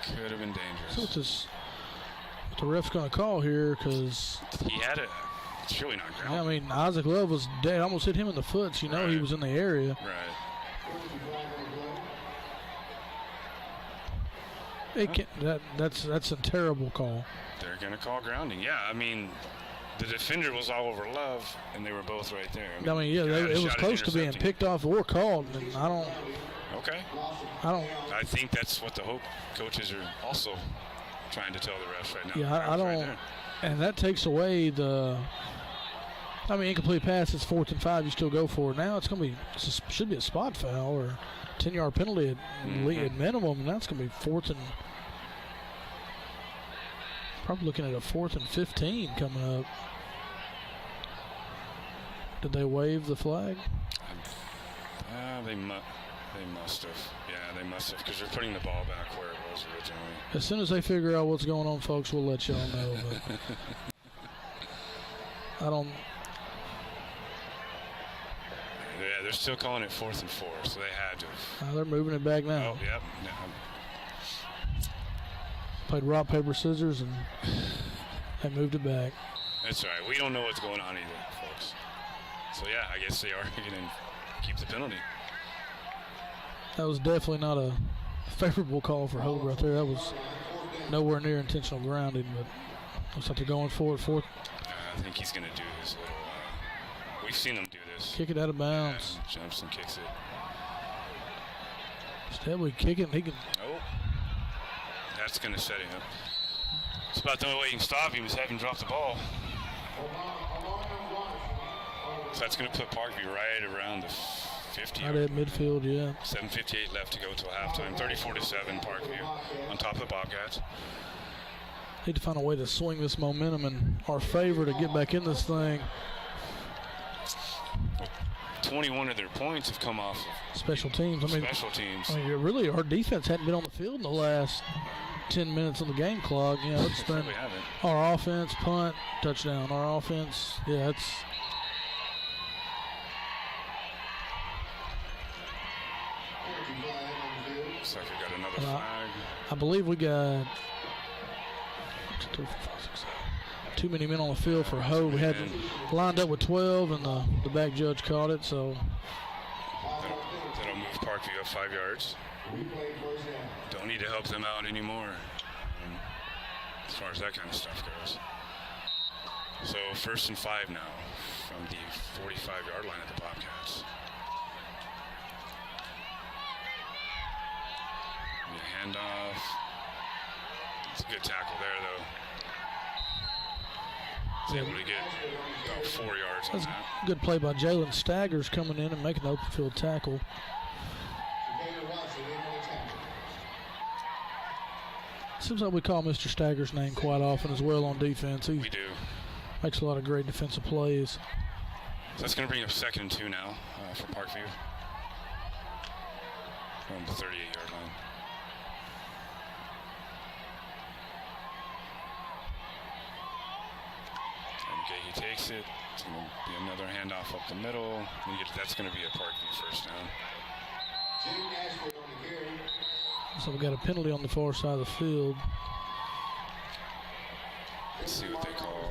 Could have been dangerous. So what the ref's going to call here because he had it. It's really not ground. I mean, Isaac Love was dead. Almost hit him in the foot, so Right. he was in the area. Right. That's a terrible call. They're going to call grounding. Yeah, I mean, the defender was all over Love, and they were both right there. It was close to being picked off or called, and I don't. Okay. I think that's what the Hope coaches are also trying to tell the refs right now. Yeah, I don't. Right, and that takes away the. I mean, incomplete pass is 4th and 5. You still go for it. Now it's going to be should be a spot foul or 10-yard penalty at minimum, and that's going to be 4th and. Probably looking at a 4th and 15 coming up. Did they wave the flag? They must have. Yeah, they must have, because they're putting the ball back where it was originally. As soon as they figure out what's going on, folks, we'll let y'all know. But I don't. Yeah, they're still calling it 4th and 4, so they had to. They're moving it back now. Oh, yep. Played rock, paper, scissors, and they moved it back. That's right. We don't know what's going on either, folks. So, yeah, I guess they are going to keep the penalty. That was definitely not a favorable call for Hope right there. That was nowhere near intentional grounding, but looks like they're going for it. 4th. I think he's going to do his little We've seen them do this. Kick it out of bounds. And jumps and kicks it. Instead, we kick it. He can. Oh, that's going to set him up. It's about the only way you can stop him is have him drop the ball. So that's going to put Parkview right around the 50. Right at midfield, yeah. 7:58 left to go till halftime. 34-7 Parkview on top of the Bobcats. Need to find a way to swing this momentum in our favor to get back in this thing. 21 of their points have come off of Special teams. special teams. I mean, really, our defense hadn't been on the field in the last 10 minutes on the game clock. You know, it's been Really haven't. our offense, punt, touchdown. Our offense, yeah, it's. Looks like we got another flag. I believe we got too many men on the field for Ho. We had lined up with 12, and the back judge caught it. So That'll move Parkview up 5 yards. Don't need to help them out anymore as far as that kind of stuff goes. So 1st and 5 now from the 45-yard line of the Bobcats. Handoff. It's a good tackle there, though. He's able to get about 4 yards on that's that. a good play by Jalen Staggers coming in and making the open field tackle. Seems like we call Mr. Staggers' name quite often as well on defense. He We do. makes a lot of great defensive plays. So that's going to bring up 2nd and 2 now for Parkview. On the 38-yard line. Okay, he takes it. It's going to be another handoff up the middle. That's going to be a Parkview 1st down. So we got a penalty on the far side of the field. Let's see what they call.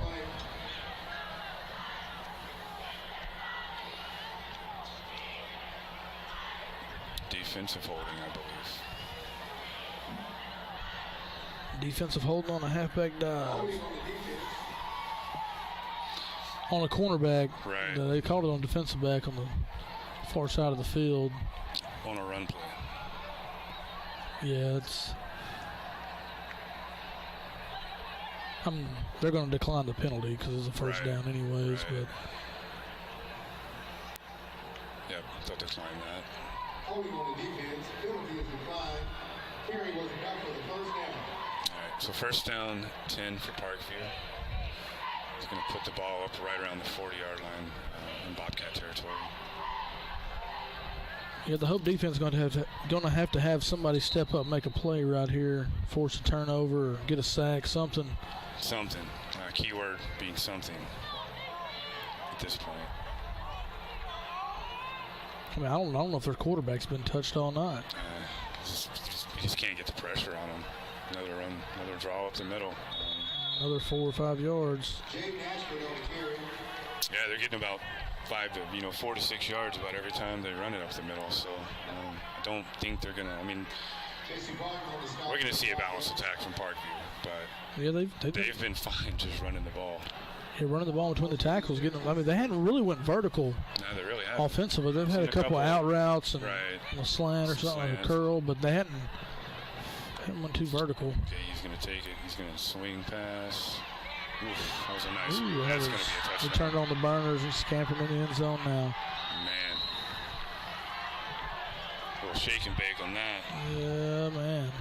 Defensive holding, I believe. Defensive holding on a halfback dive. On a cornerback. Right. They called it on defensive back on the far side of the field. On a run play. Yeah, it's. They're going to decline the penalty because it's a 1st Right. down, anyways. Right. But Yep, they'll decline that. Holding on the defense, penalty is declined. Carey was back for the 1st down. All right, so 1st down, 10 for Parkview. He's going to put the ball up right around the 40-yard line in Bobcat territory. yeah, the Hope defense is going to have to have somebody step up, make a play right here, force a turnover, or get a sack, something. Something. Keyword being something at this point. I mean, I don't know if their quarterback's been touched all night. You just can't get the pressure on him. Another run, another draw up the middle. Another 4 or 5 yards. Yeah, they're getting about 4 to 6 yards about every time they run it up the middle. So I don't think they're gonna. I mean, we're gonna see a balanced attack from Parkview, but Yeah, they've been fine just running the ball. Yeah, running the ball between the tackles, getting. I mean, they hadn't really went vertical No, they really haven't. offensively. They've had Seen a couple of out routes and Right. a slant or something, like a Slants. curl, but they hadn't went too vertical. Okay, he's gonna take it. He's gonna swing pass. Oof, that was a nice. Ooh, That's that gonna be a was- touchdown. They turned on the burners and scampering in the end zone now. Man. A little shake and bake on that. Yeah, man.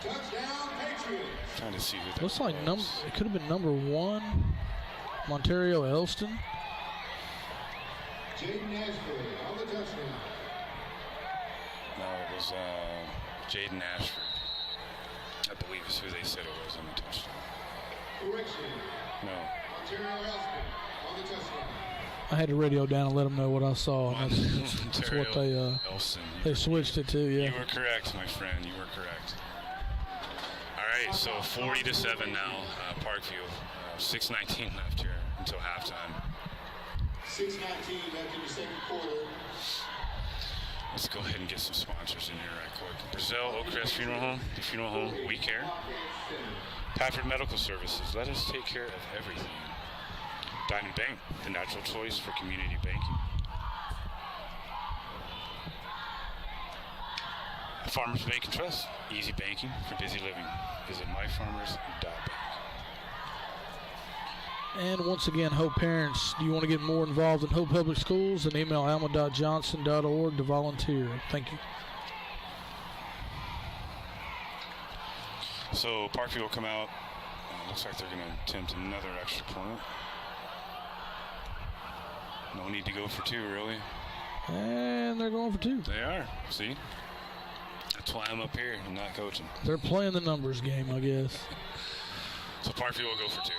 Touchdown, Patriots. Trying to see who that Looks like was. it could have been number 1, Montario Elston. Jaden Ashford on the touchdown. No, it was Jaden Ashford. I believe is who they said it was on the touchdown. Correction. No. Ontario Elspin on the touchdown. I had the radio down and let them know what I saw. And that's Ontario what they Elson. they switched it to. You Yeah. were correct, my friend. You were correct. All right, so 40-7 now, Parkview. 6:19 left here until halftime. 6:19 left in the 2nd quarter. Let's go ahead and get some sponsors in here right quick. Brazil, Oakcrest Funeral Home, the funeral home we care. Pafford Medical Services, let us take care of everything. Diamond Bank, the natural choice for community banking. Farmers Bank and Trust, easy banking for busy living. Visit myfarmers.bank. And once again, Hope parents, do you want to get more involved in Hope Public Schools? Then email alma.johnson.org to volunteer. Thank you. So Parkview will come out. Looks like they're going to attempt another extra point. No need to go for two, really. And they're going for two. They are. See? That's why I'm up here and not coaching. They're playing the numbers game, I guess. So Parkview will go for two.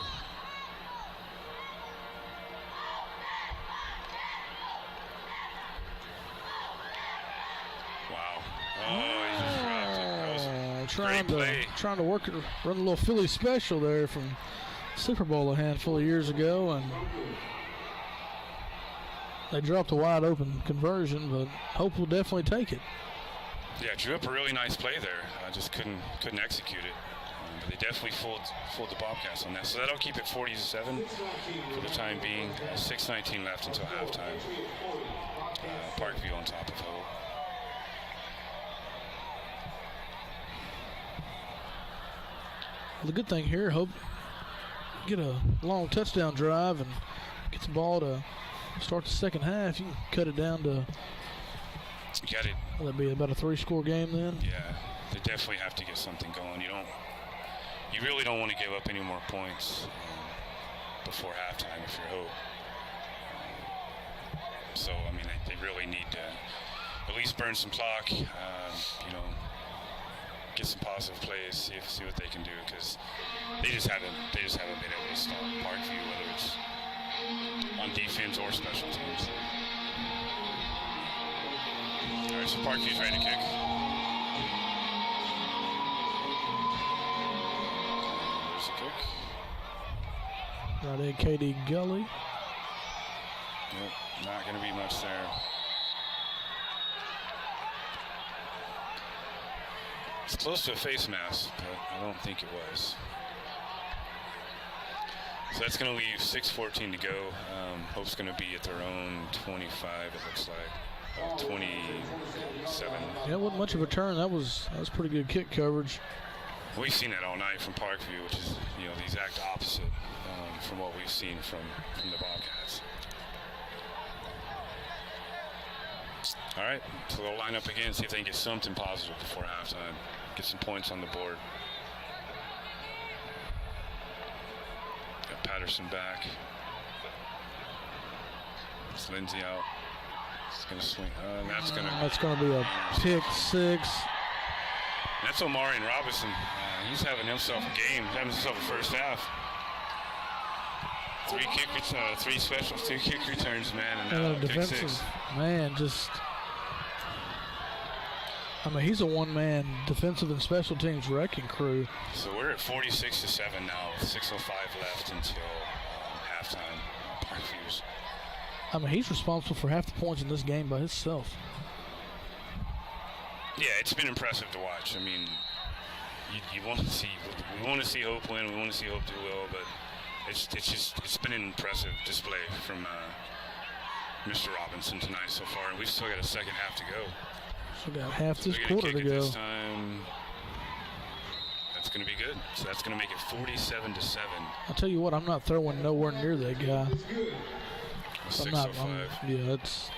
Wow. Oh, he just dropped it. That was a great play. Trying to work it, run a little Philly special there from Super Bowl a handful of years ago, and they dropped a wide open conversion, but Hope will definitely take it. Yeah, drew up a really nice play there. I just couldn't execute it. But they definitely fooled the Bobcats on that. So that'll keep it 40-7 for the time being. 6:19 left until halftime. Parkview on top of Hope. Well, the good thing here, Hope get a long touchdown drive and get the ball to start the second half. You can cut it down to, got it. That'd be about a 3-score game then. Yeah, they definitely have to get something going. You really don't want to give up any more points before halftime if you're Hope. So I mean, they really need to at least burn some clock. Get some positive plays, see what they can do, because they just haven't been able to stop Parkview, whether it's on defense or special teams. All right, so Parkview's ready to kick. There's the kick. Right at Katie Gully. Yep, not going to be much there. It's close to a face mask, but I don't think it was. So that's going to leave 6:14 to go. Hope's going to be at their own 25, it looks like. 27. Yeah, it wasn't much of a turn. That was pretty good kick coverage. We've seen that all night from Parkview, which is the exact opposite from what we've seen from the Bobcats. All right, so they'll line up again, see if they can get something positive before halftime. Get some points on the board. Got Patterson back. It's Lindsay out. It's going to swing. That's going to be a pick six. That's Omarion Robinson. He's having himself a game. Having himself a first half. 3 specials, 2 kick returns, man, and defensive pick 6. Man, he's a one-man defensive and special teams wrecking crew. So we're at 46-7 now, with 6:05 left until halftime. Parkview's. He's responsible for half the points in this game by himself. Yeah, it's been impressive to watch. I mean, we want to see Hope win, we want to see Hope do well, but it's been an impressive display from Mr. Robinson tonight so far, and we've still got a second half to go. So got half this so quarter to go. This time, that's going to be good. So that's going to make it 47-7. I'll tell you what, I'm not throwing nowhere near that guy. 6:05. It's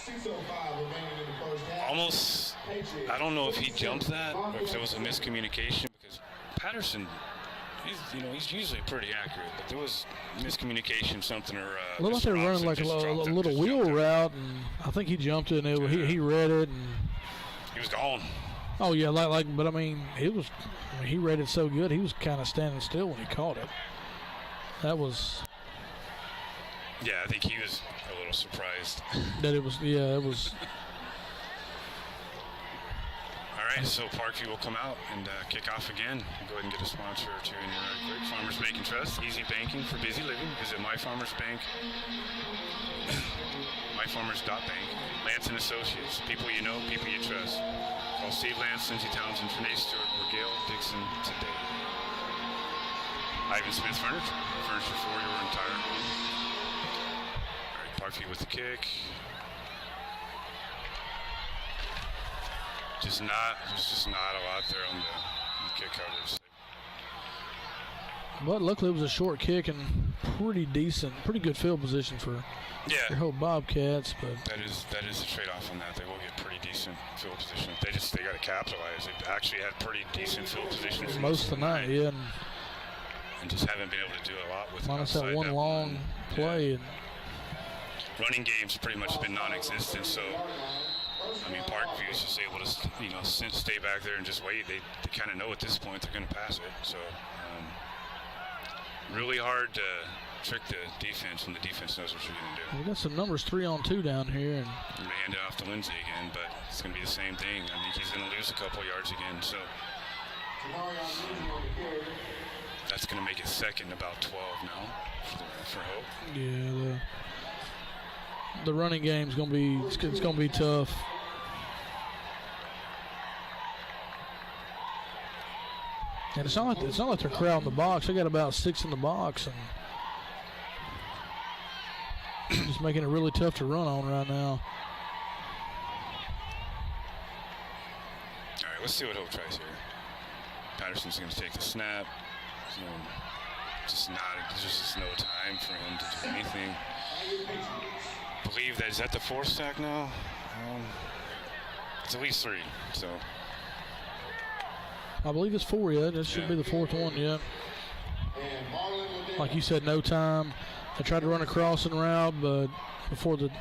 6:05 remaining in the first half. Almost. I don't know if he jumped that or if there was a miscommunication, because Patterson, he's usually pretty accurate, but there was miscommunication, something, or a little like they're running like a little wheel route, and I think he jumped it, and he read it, and he was gone. Oh yeah, but he read it so good, he was kind of standing still when he caught it. That was. Yeah, I think he was a little surprised. That it was. Yeah, it was. All right, so Parkview will come out and kick off again. Go ahead and get a sponsor or two in here right quick. Farmers Bank and Trust, easy banking for busy living. Visit myfarmers.bank. Lance and Associates, people you know, people you trust. Call Steve Lance, Lindsey Townsend, Renee Stewart, or Gail Dixon today. Ivan Smith Furniture for your entire home. Parkview with the kick. There's just not a lot there on the kick covers. But luckily it was a short kick and pretty good field position for your whole Bobcats. But that is a trade-off on that. They will get pretty decent field position. They got to capitalize. They actually had pretty decent field position for most of the night, yeah. And just haven't been able to do a lot with minus that one long play. And running game's pretty much been non-existent. So, I mean, Parkview is just able to stay back there and just wait. They kind of know at this point they're going to pass it. So. Really hard to trick the defense when the defense knows what you're going to do. We got some numbers 3-on-2 down here. And I'm going to hand it off to Lindsay again, but it's going to be the same thing. I think he's going to lose a couple yards again. So that's going to make it second about 12 now for Hope. Yeah, the running game's going to be it's going to be tough. And it's not like they're crowding the box. They got about 6 in the box, and just making it really tough to run on right now. All right, let's see what Hope tries here. Patterson's going to take the snap. There's just no time for him to do anything. I believe is that the 4th sack now? It's at least 3, so. I believe it's 4 yet. It should be the 4th one yet. Like you said, no time. They tried to run a crossing route, but before the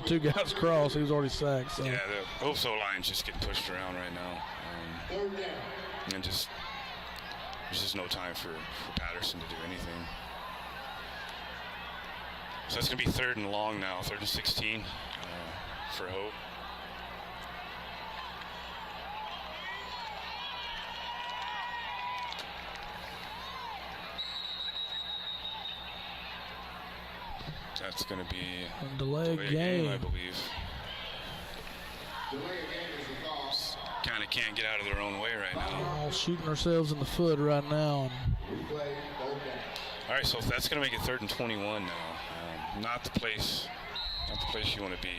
2 guys crossed, he was already sacked. So. Yeah, the Hope's O-line's just getting pushed around right now. And there's just no time for Patterson to do anything. So that's going to be 3rd and long now, 3rd and 16 for Hope. That's going to be a delayed game, I believe. Kind of can't get out of their own way right now. All shooting ourselves in the foot right now. All right, so that's going to make it 3rd and 21 now. Not the place you want to be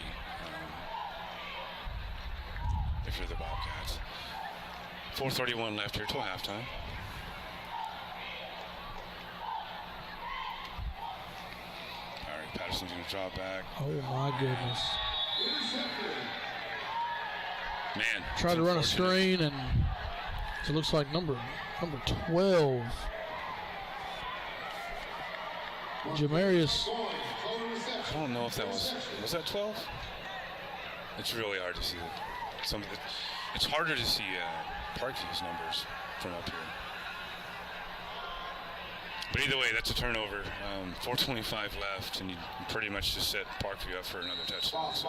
if you're the Bobcats. 4:31 left here till halftime. Patterson's going to drop back. Oh, my goodness. Man. Tried to run a screen, and it looks like number 12. Jamarius. I don't know if that was that 12? It's really hard to see. It's harder to see Parkview's numbers from up here. But either way, that's a turnover. 4:25 left, and you pretty much just set Parkview up for another touchdown. So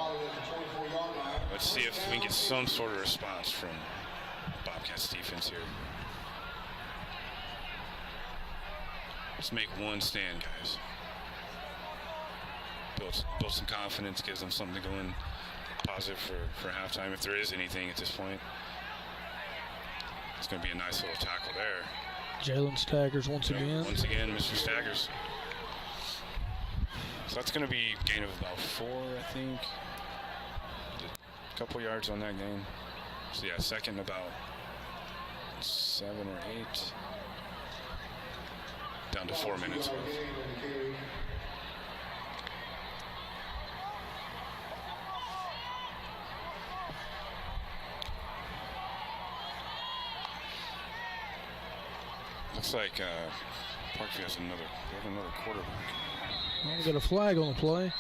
let's see if we can get some sort of response from Bobcats defense here. Let's make one stand, guys. Build some confidence, gives them something to go in positive for halftime, if there is anything at this point. It's going to be a nice little tackle there. Jalen Staggers once again. Once again, Mr. Staggers. So that's going to be a gain of about 4, I think. A couple yards on that gain. So yeah, second about 7 or 8. Down to 4 minutes left. Looks like Parkview has another quarterback. Well, we got a flag on the play.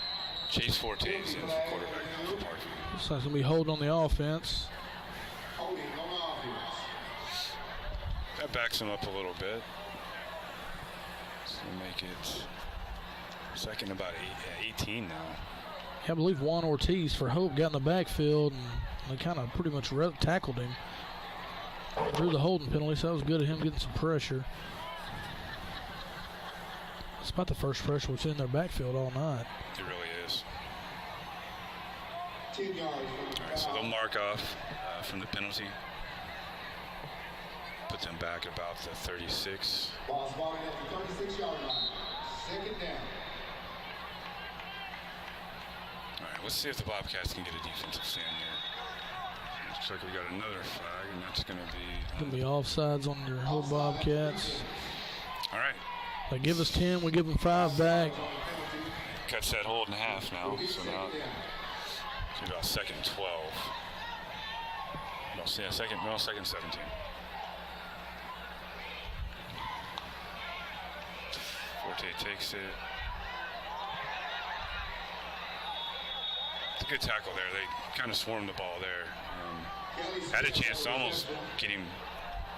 Chase Forte is in for quarterback for Parkview. Looks like it's going to be holding on the offense. That backs him up a little bit. So make it second about 18 now. Yeah, I believe Juan Ortiz for Hope got in the backfield, and they kind of pretty much tackled him. Drew the holding penalty, so that was good of him getting some pressure. It's about the first pressure we've seen in their backfield all night. It really is. 10 yards. All right, so they'll mark off from the penalty. Put them back about the 36. Ball's balling at the 36-yard line. Second down. Let's see if the Bobcats can get a defensive stand here. Looks like we got another flag, and that's going to be... Going to be offsides on your whole Bobcats. All right. They give us 10, we give them 5 back. Cuts that hold in half now, so now it's about second 12. No, yeah, second 17. Forte takes it. It's a good tackle there. They kind of swarmed the ball there. Had a chance to almost get him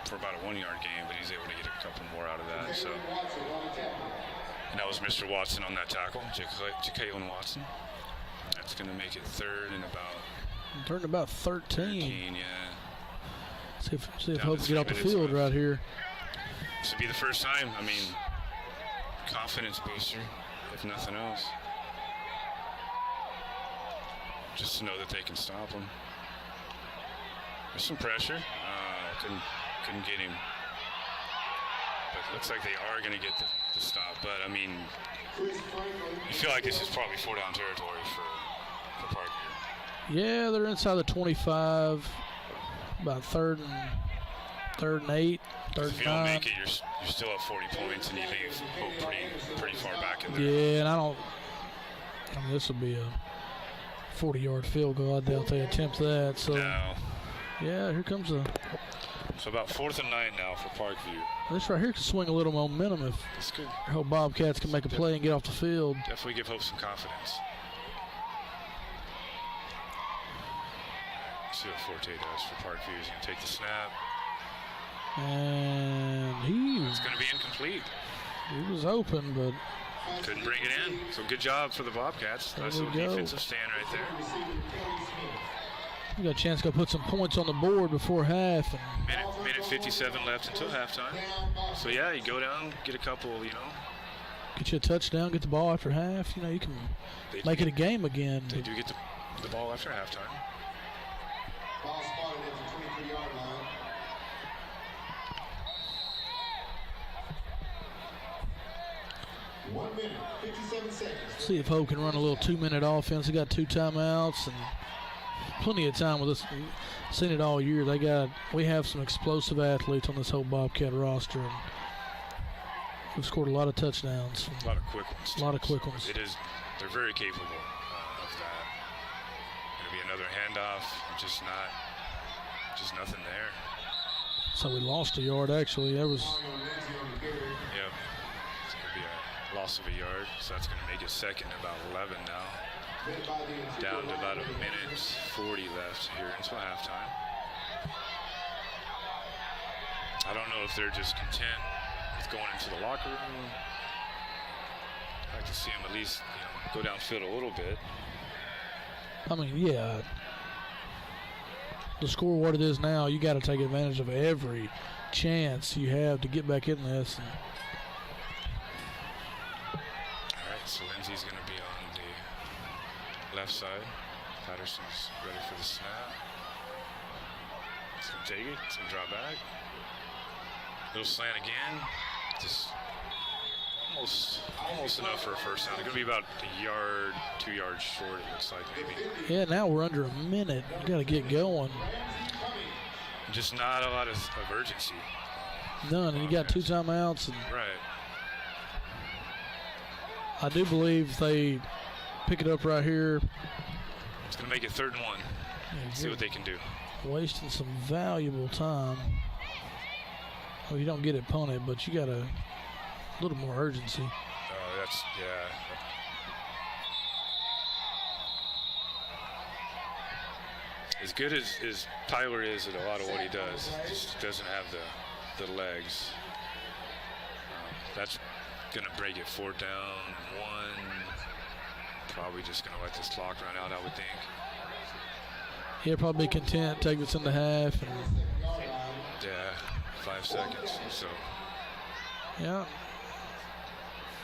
for about a 1-yard gain, but he's able to get a couple more out of that. So, and that was Mr. Watson on that tackle, Ja'Kalen Watson. That's going to make it third and about 13. Yeah. See if Hope can get off the field right here. This would be the first time. I mean, confidence booster, if nothing else. Just to know that they can stop him. There's some pressure. Couldn't get him. But it looks like they are going to get the stop. But, I mean, you feel like this is probably 4-down territory for Parkview. Yeah, they're inside the 25. About third and 8, third if you don't make it, you're still at 40 points, and you leave Hope pretty far back in there. Yeah, and I mean, this will be a 40-yard field goal. I doubt they attempt that. So, no. Yeah, here comes So about 4th and 9 now for Parkview. This right here can swing a little momentum if That's good. I hope Bobcats can make a play and get off the field. Definitely give Hope some confidence. See what Forte does for Parkview. He's going to take the snap. And It's going to be incomplete. He was open, but couldn't bring it in. So good job for the Bobcats. Nice little defensive stand right there. We got a chance to go put some points on the board before half. And minute 57 left until halftime. So yeah, you go down, get a couple, get you a touchdown, get the ball after half. You can make it a game again. They do get the ball after halftime. Ball spotted at the 23-yard line. One minute, 57 seconds. See if Hope can run a little 2-minute offense. They got 2 timeouts and plenty of time with us. Seen it all year. We have some explosive athletes on this whole Bobcat roster. And we've scored a lot of touchdowns. A lot of quick ones. A lot of quick ones. They're very capable of that. Going to be another handoff. Just nothing there. So we lost a yard, actually. That was. Yep. It's going to be a loss of a yard. So that's going to make it second, about 11 now. Down to about 1:40 left here until halftime. I don't know if they're just content with going into the locker room. I'd like to see them at least go downfield a little bit. I mean, yeah. The score what it is now, you got to take advantage of every chance you have to get back in this. All right, so Lindsay's going to be on the left side. Patterson's ready for the snap. He's going to take it. He's going to drop back. Little slant again. Just almost enough for a first down. It's going to be about a yard, 2 yards short, it looks like maybe. Yeah, now we're under a minute. We got to get going. Just not a lot of urgency. None. And you got 2 timeouts. And right. I do believe they pick it up right here. It's going to make it 3rd and 1. See what they can do. Wasting some valuable time. Well, you don't get it punted, but you got a little more urgency. Yeah. As good as Tyler is at a lot of what he does, just doesn't have the legs. That's going to break it 4th down, 1. Probably just going to let this clock run out, I would think. He'll probably be content, take this into half. Yeah, 5 seconds. So. Yeah.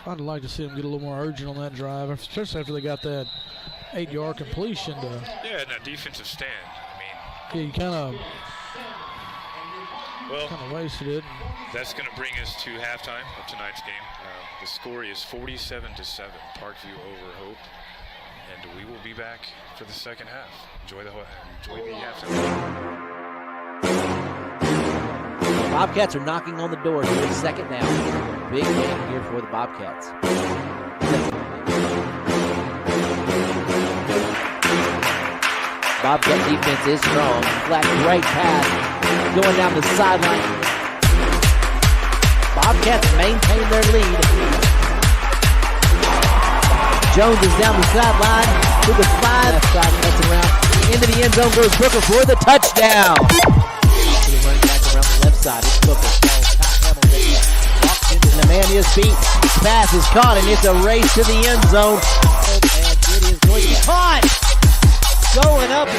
I'd like to see them get a little more urgent on that drive, especially after they got that 8-yard completion. Yeah, and that defensive stand. I mean, yeah, you kind of wasted it. That's going to bring us to halftime of tonight's game. The score is 47-7, Parkview over Hope. and we will be back for the second half. Enjoy the halftime. Bobcats are knocking on the door here in second down. Big game here for the Bobcats. Bobcat defense is strong. Flat right pass going down the sideline. Bobcats maintain their lead. Jones is down the sideline to the 5. Left side cuts around. Into the end zone goes Booker for the touchdown. Running back around the left side. It's Booker. Walks into Nemania's feet. Pass is caught, and it's a race to the end zone. And it is going to be caught. Going up.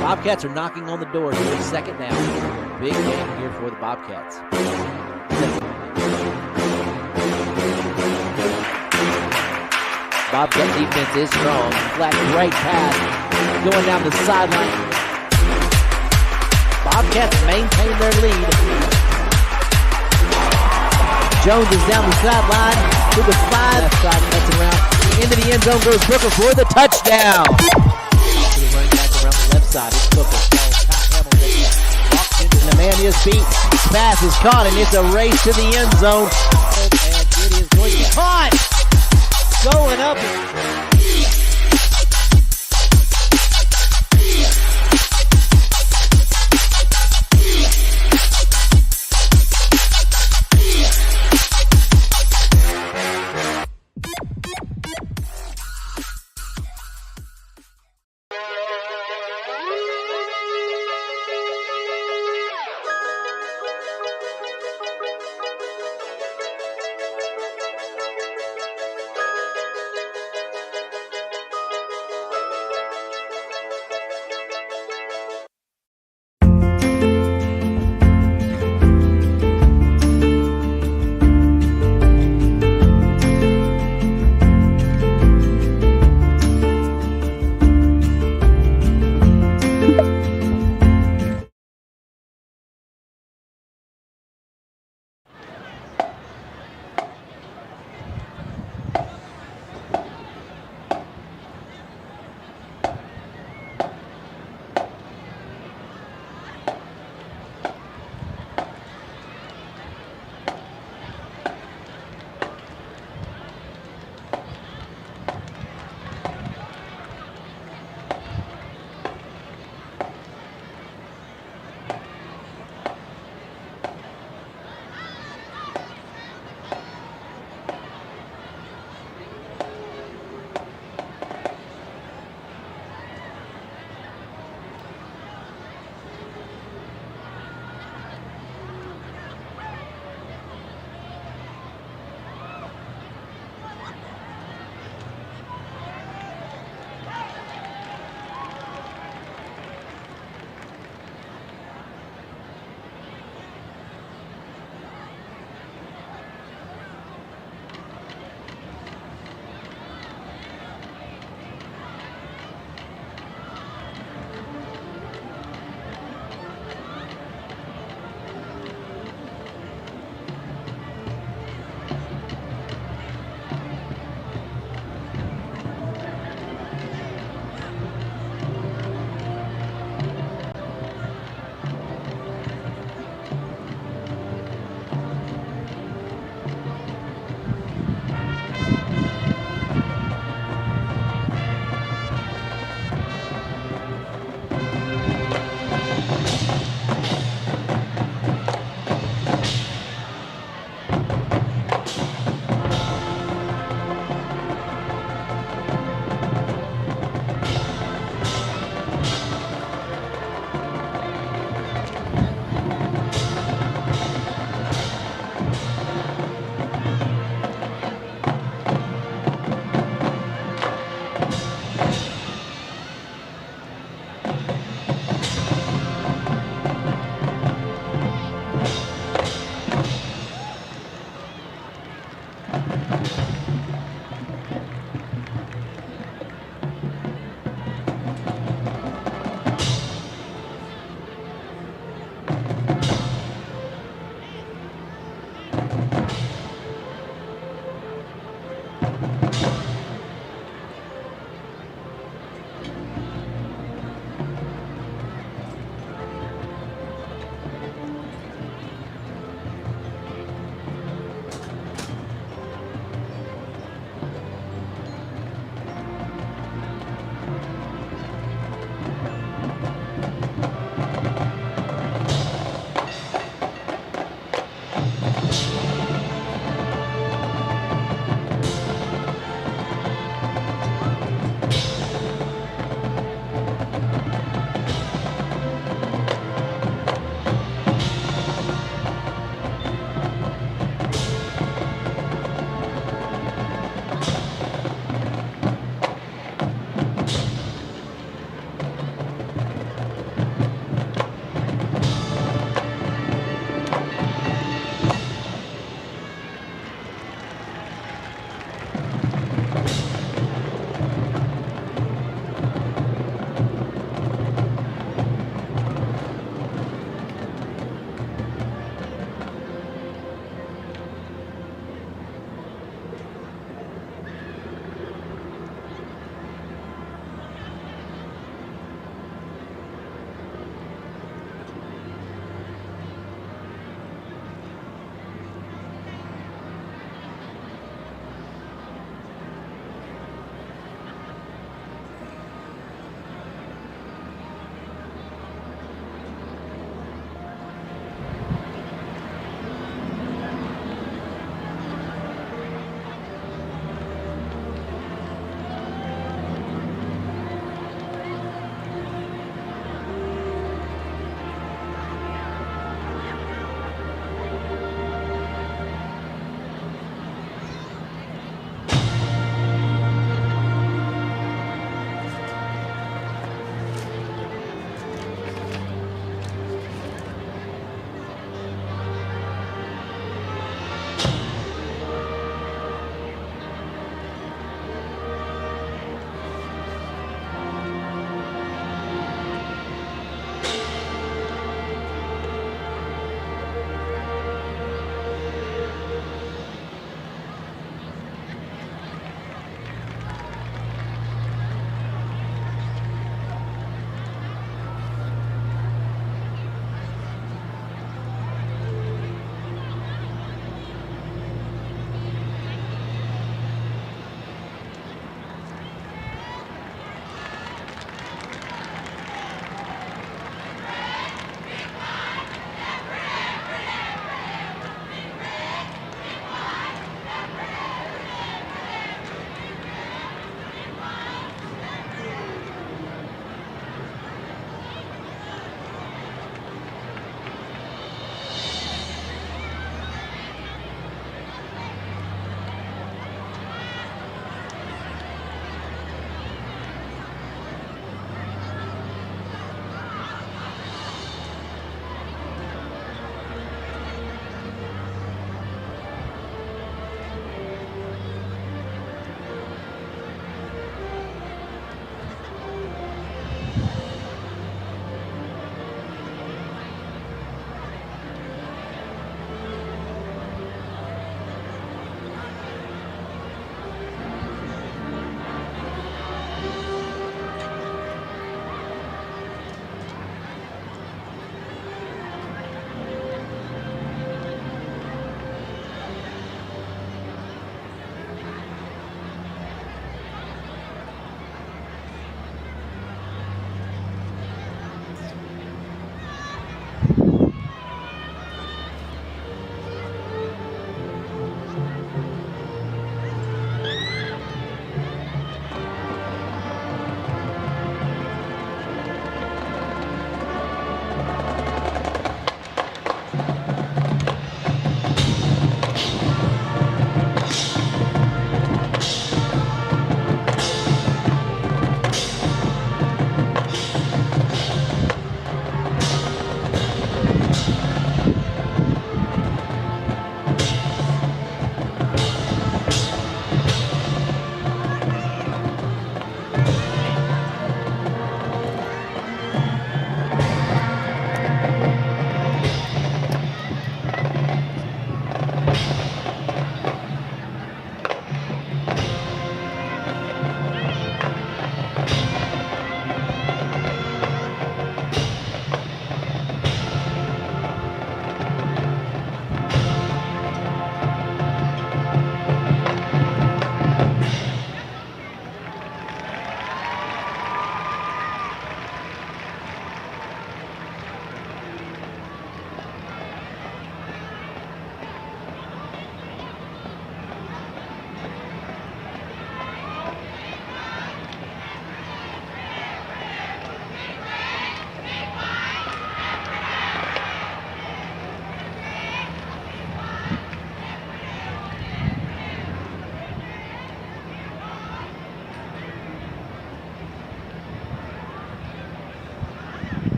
Bobcats are knocking on the door here in second down. Big game here for the Bobcats. Bobcat defense is strong. Flat right pass going down the sideline. Bobcats maintain their lead. Jones is down the sideline to the 5. Left side cuts around. Into the end zone goes Booker for the touchdown. Running back around the left side. It's Booker. Walks into Nemania's feet. Pass is caught, and it's a race to the end zone. And it is going to be caught. Going up.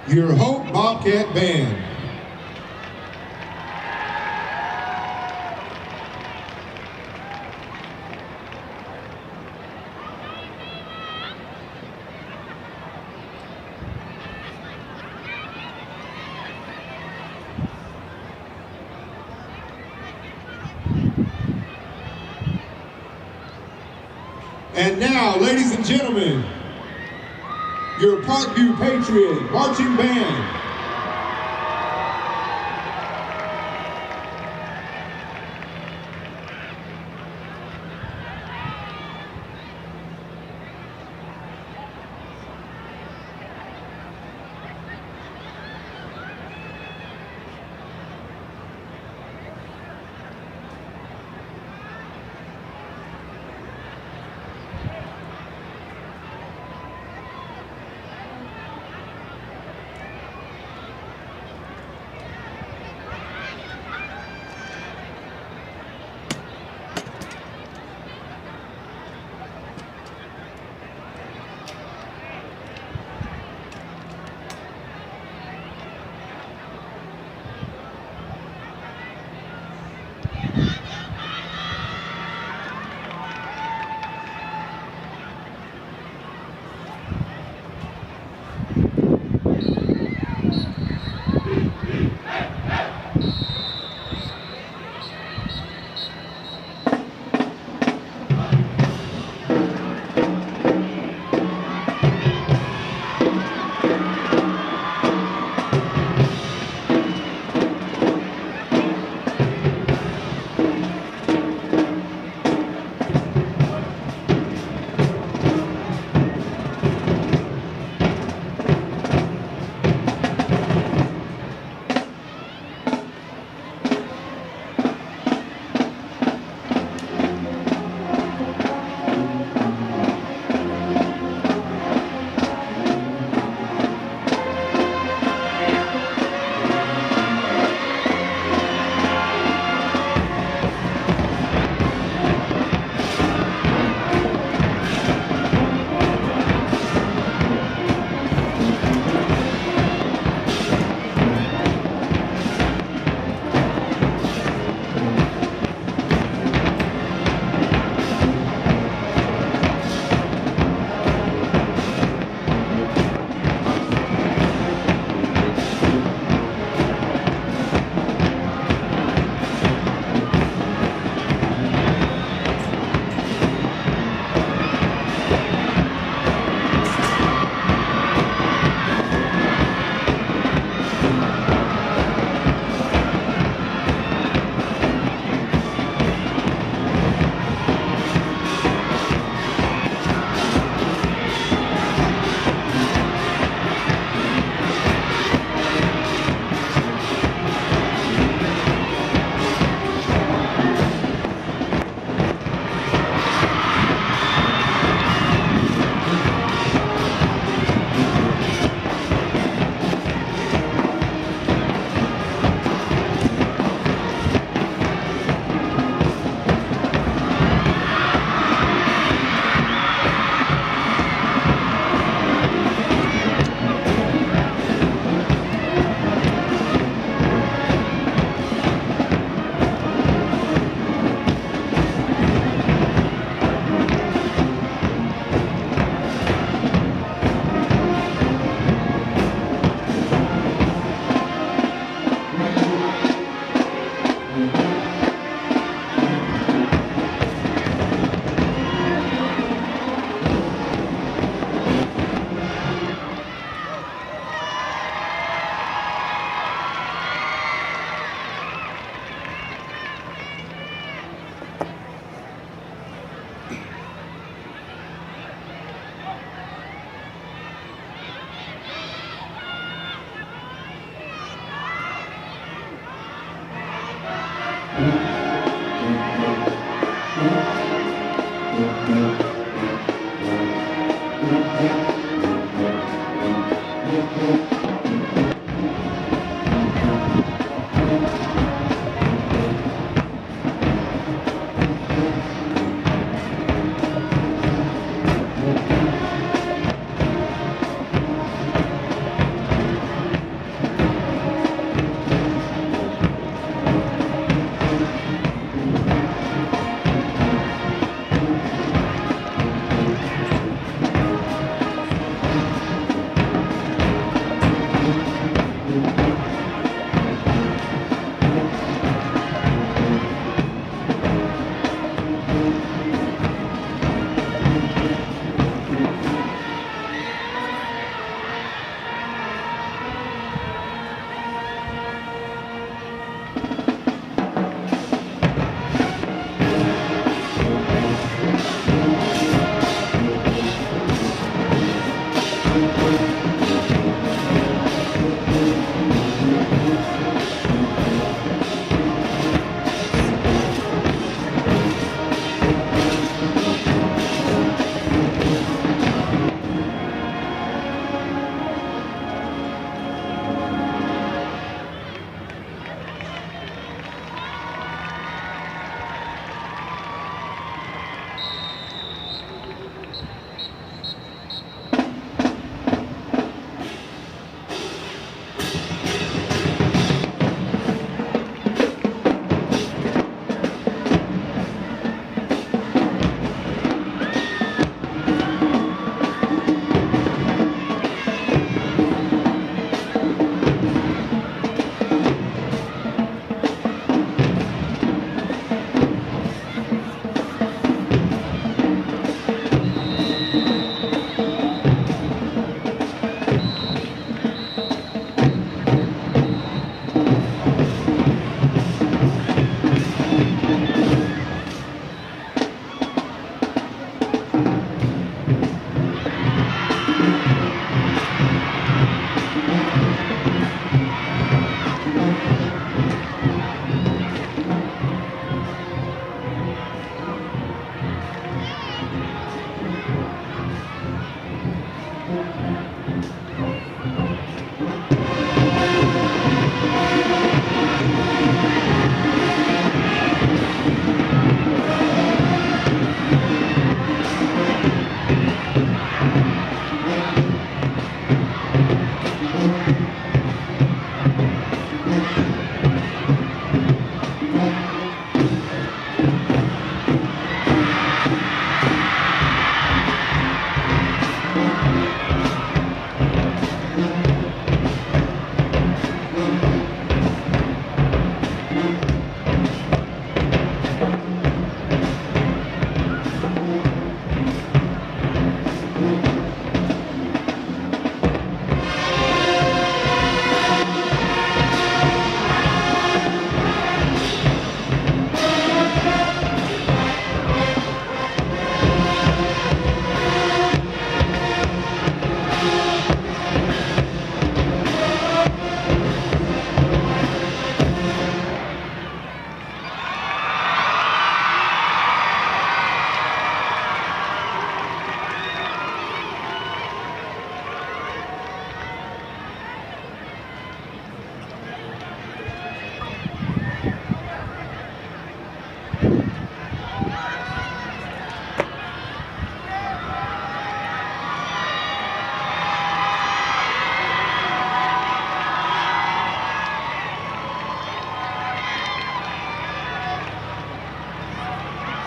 Your Hope Bobcat Band. And now, ladies and gentlemen, your Parkview Patriot Marching Band.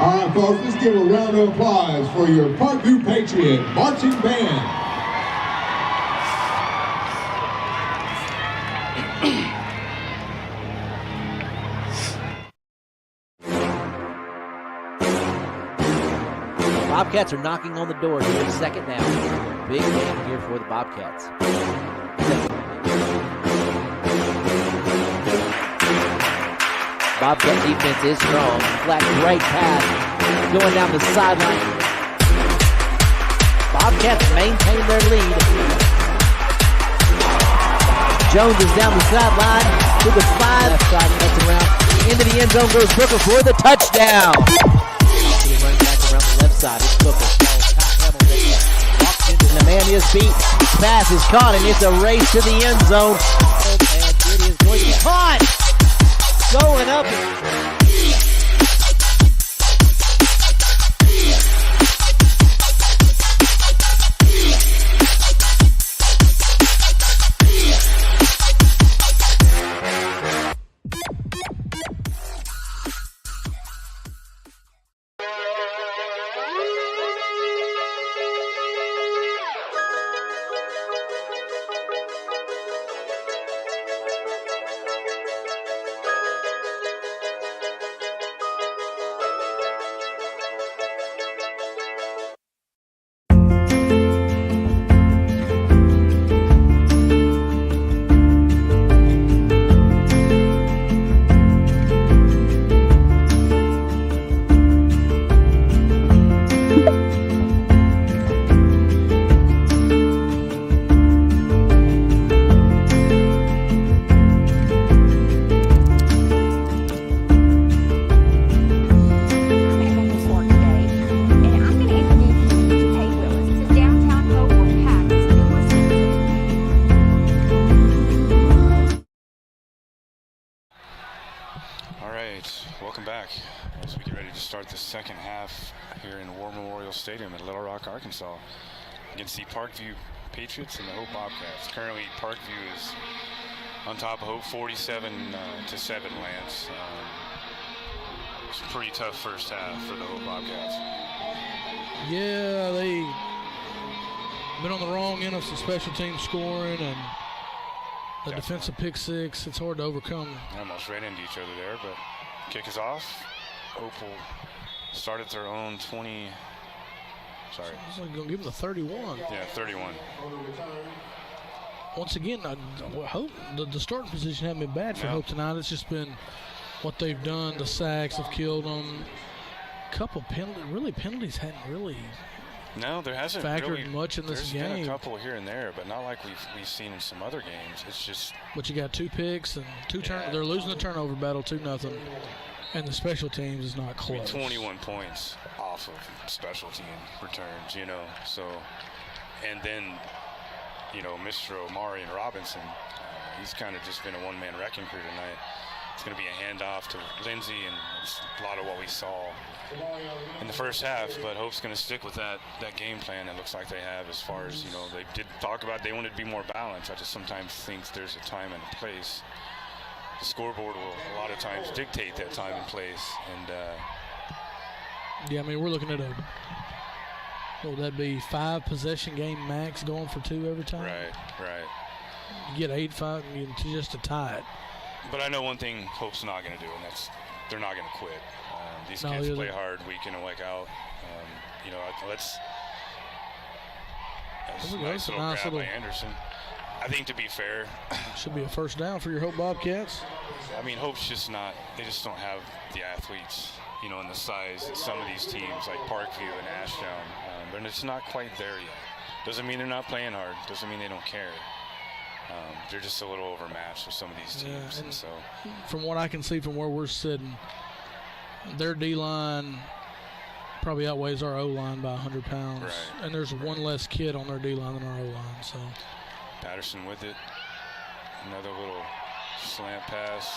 All right, folks, let's give a round of applause for your Parkview Patriot Marching Band. Bobcats are knocking on the door here in second down. Big game here for the Bobcats. Bobcat defense is strong. Flat, great pass going down the sideline. Bobcats maintain their lead. Jones is down the sideline to the 5. Left side cuts around. Into the end zone goes Booker for the touchdown. Running back around the left side. It's Booker. Walks into the man is beat. Pass is caught, and it's a race to the end zone. And it is going to be caught. Going up. Welcome back as we get ready to start the second half here in War Memorial Stadium in Little Rock, Arkansas, against the Parkview Patriots and the Hope Bobcats. Currently, Parkview is on top of Hope, 47-7, Lance. It's a pretty tough first half for the Hope Bobcats. Yeah, they been on the wrong end of some special team scoring and the defensive pick six. It's hard to overcome. They almost ran into each other there, but kick is off. Hope will start at their own 20. Sorry. It's like going to give them the 31. Yeah, 31. Once again, I hope the starting position hasn't been bad for Hope tonight. It's just been what they've done. The sacks have killed them. Couple penalties hadn't really. No, there hasn't factored really, much in this game. There's been a couple here and there, but not like we've seen in some other games. It's just. But you got 2 picks and 2 turn. They're losing the turnover battle 2-0, and the special teams is not close. 21 points off of special team returns, you know. So, and then, you know, Mr. Omari and Robinson, he's kind of just been a one-man wrecking crew tonight. It's going to be a handoff to Lindsey, and it's a lot of what we saw in the first half, but Hope's going to stick with that game plan. It looks like they have, as far as, you know, they did talk about they wanted to be more balanced. I just sometimes think there's a time and a place. The scoreboard will a lot of times dictate that time and place. And yeah, I mean, we're looking at what would that be, 5 possession game max, going for 2 every time? Right. You get 8-5 just to tie it. But I know one thing Hope's not going to do, and that's they're not going to quit. These kids play hard week in and week out. You know, let's. That's a nice little grab by Anderson. I think, to be fair, should be a first down for your Hope Bobcats. I mean, Hope's just not. They just don't have the athletes, you know, and the size that some of these teams like Parkview and Ashdown. But it's not quite there yet. Doesn't mean they're not playing hard. Doesn't mean they don't care. They're just a little overmatched with some of these teams. Yeah, and so, from what I can see from where we're sitting, their D-line probably outweighs our O-line by 100 pounds. Right. And there's one less kid on their D-line than our O-line. So Patterson with it. Another little slant pass.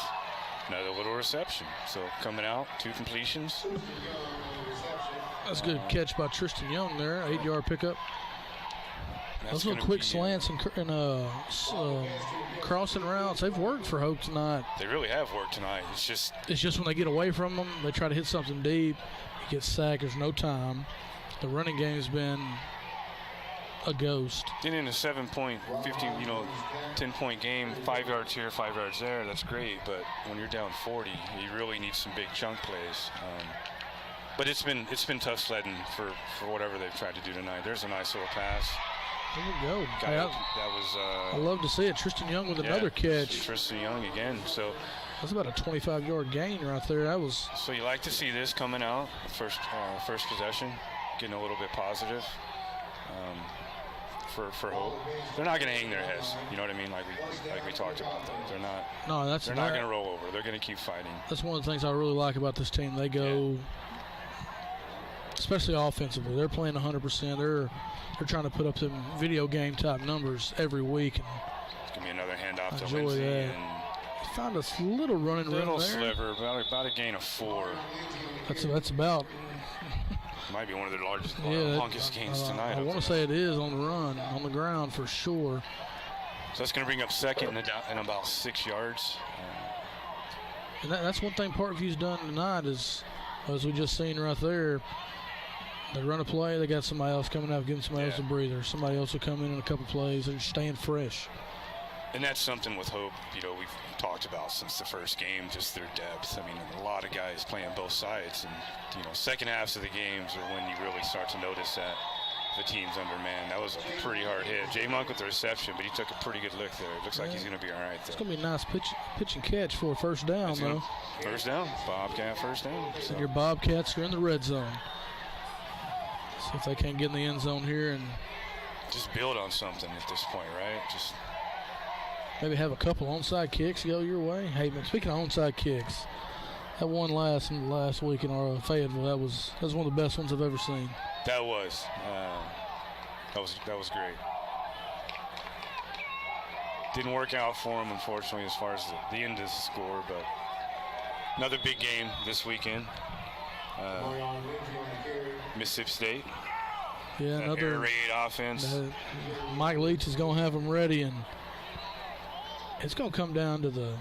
Another little reception. So coming out, 2 completions. That's a good catch by Tristan Young there. 8-yard pickup. Those little quick slants and crossing routes, they've worked for Hope tonight. They really have worked tonight. It's just when they get away from them, they try to hit something deep. He gets sacked. There's no time. The running game's been a ghost. Then in a 7-point, 10-point game, 5 yards here, 5 yards there, that's great. But when you're down 40, you really need some big chunk plays. But it's been tough sledding for whatever they've tried to do tonight. There's a nice little pass. There we go. I love to see it. Tristan Young with another catch. Tristan Young again. So that's about a 25-yard gain right there. That was. So you like to see this coming out first possession, getting a little bit positive for Hope. They're not going to hang their heads. You know what I mean? Like we talked about them. They're not. No, they're not going to roll over. They're going to keep fighting. That's one of the things I really like about this team. They go. especially offensively. They're playing 100%. They're trying to put up some video game type numbers every week. And It's going to be another handoff to enjoy Lindsay. that. And found a little running room little there. sliver, about a gain of 4. That's about. Might be one of their largest, Yeah, longest gains tonight. I want to say it is on the run, on the ground for sure. So that's going to bring up second and about 6 yards. And that's one thing Parkview's done tonight is, as we just seen right there, they run a play, they got somebody else coming out, giving somebody else a breather. Somebody else will come in a couple plays. They're staying fresh. And that's something with Hope, we've talked about since the first game, just their depth. I mean, a lot of guys playing both sides. And, second halves of the games are when you really start to notice that the team's undermanned. That was a pretty hard hit. J. Monk with the reception, but he took a pretty good look there. It looks like he's going to be all right there. It's going to be a nice pitch and catch for a first down, though. First down. Bobcat first down. So. And your Bobcats are in the red zone. See if they can't get in the end zone here and just build on something at this point, right? Just maybe have a couple onside kicks go your way. Hey, man, speaking of onside kicks, that one last week in our Fayetteville, that was one of the best ones I've ever seen. That was great. Didn't work out for him, unfortunately, as far as the end of the score, but another big game this weekend. Mississippi State. Yeah, another air raid offense. Mike Leach is going to have them ready, and it's going to come down to the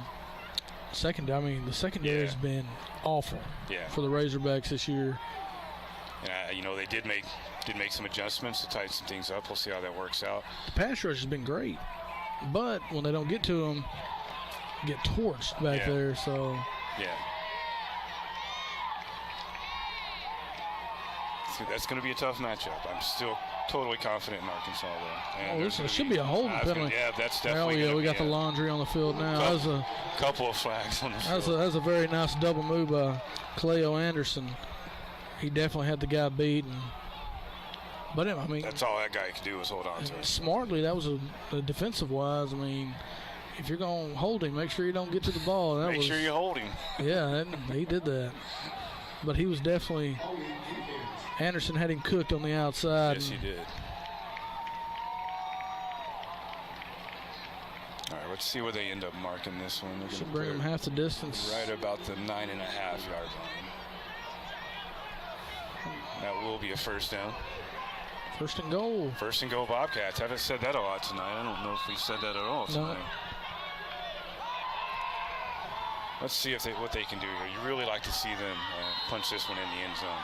secondary. I mean, the secondary has been awful for the Razorbacks this year. They did make some adjustments to tighten some things up. We'll see how that works out. The pass rush has been great, but when they don't get to them, get torched back there. So that's going to be a tough matchup. I'm still totally confident in Arkansas, though. And listen, it should be a holding penalty. Yeah, that's definitely. We got the laundry on the field now. That was a couple of flags on the field. That was a very nice double move by Cleo Anderson. He definitely had the guy beat. But I mean, that's all that guy could do was hold on to it. Smartly, that was a defensive-wise. I mean, if you're going to hold him, make sure you don't get to the ball. Make sure you hold him. Yeah, he did that. But he was definitely. Anderson had him cooked on the outside. Yes, he did. All right, let's see where they end up marking this one. Should bring them half the distance. Right about the 9.5-yard line. That will be a first down. First and goal. First and goal, Bobcats. Haven't said that a lot tonight. I don't know if we said that at all tonight. No. Let's see what they can do here. You really like to see them punch this one in the end zone.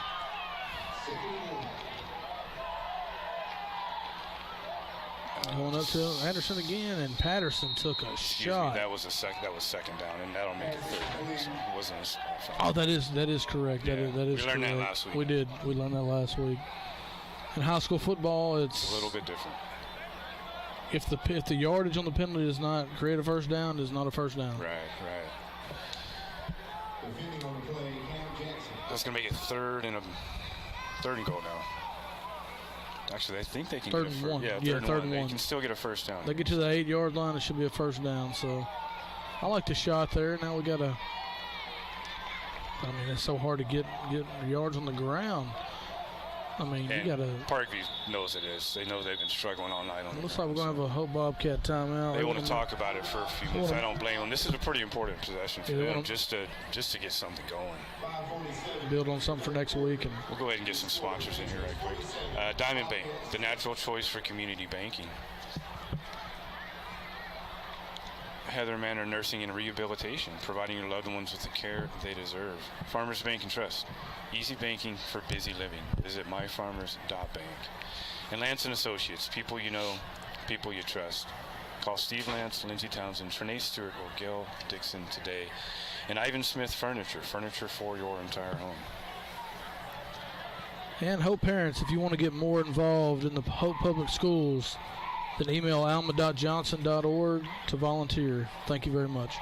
Going up to Anderson again, and Patterson took a shot. That was second down, and that'll make it third down. So it wasn't as oh, that is correct. Yeah, that is we learned correct. that last week. We did. We learned that last week. In high school football, it's a little bit different. If the yardage on the penalty does not create a first down, it's not a first down. Right. That's gonna make it third and goal now. Actually, I think they can third get a and one. Yeah, third and one. They can still get a first down. They get to the 8-yard line, it should be a first down. So I like the shot there. Now we got to. I mean, it's so hard to get yards on the ground. I mean, you got to. Parkview knows it is. They know they've been struggling all night on it. Looks like we're going to have a Hope Bobcat timeout. They want to talk about it for a few minutes. I don't blame them. This is a pretty important possession for them, just to get something going. Build on something for next week. And we'll go ahead and get some sponsors in here right quick. Diamond Bank, the natural choice for community banking. Heather Manor Nursing and Rehabilitation, providing your loved ones with the care they deserve. Farmers Bank and Trust, easy banking for busy living. Visit myfarmers.bank. And Lance & Associates, people you know, people you trust. Call Steve Lance, Lindsey Townsend, Trinae Stewart, or Gail Dixon today. And Ivan Smith Furniture for your entire home. And Hope parents, if you want to get more involved in the Hope Public Schools, then email alma.johnson.org to volunteer. Thank you very much.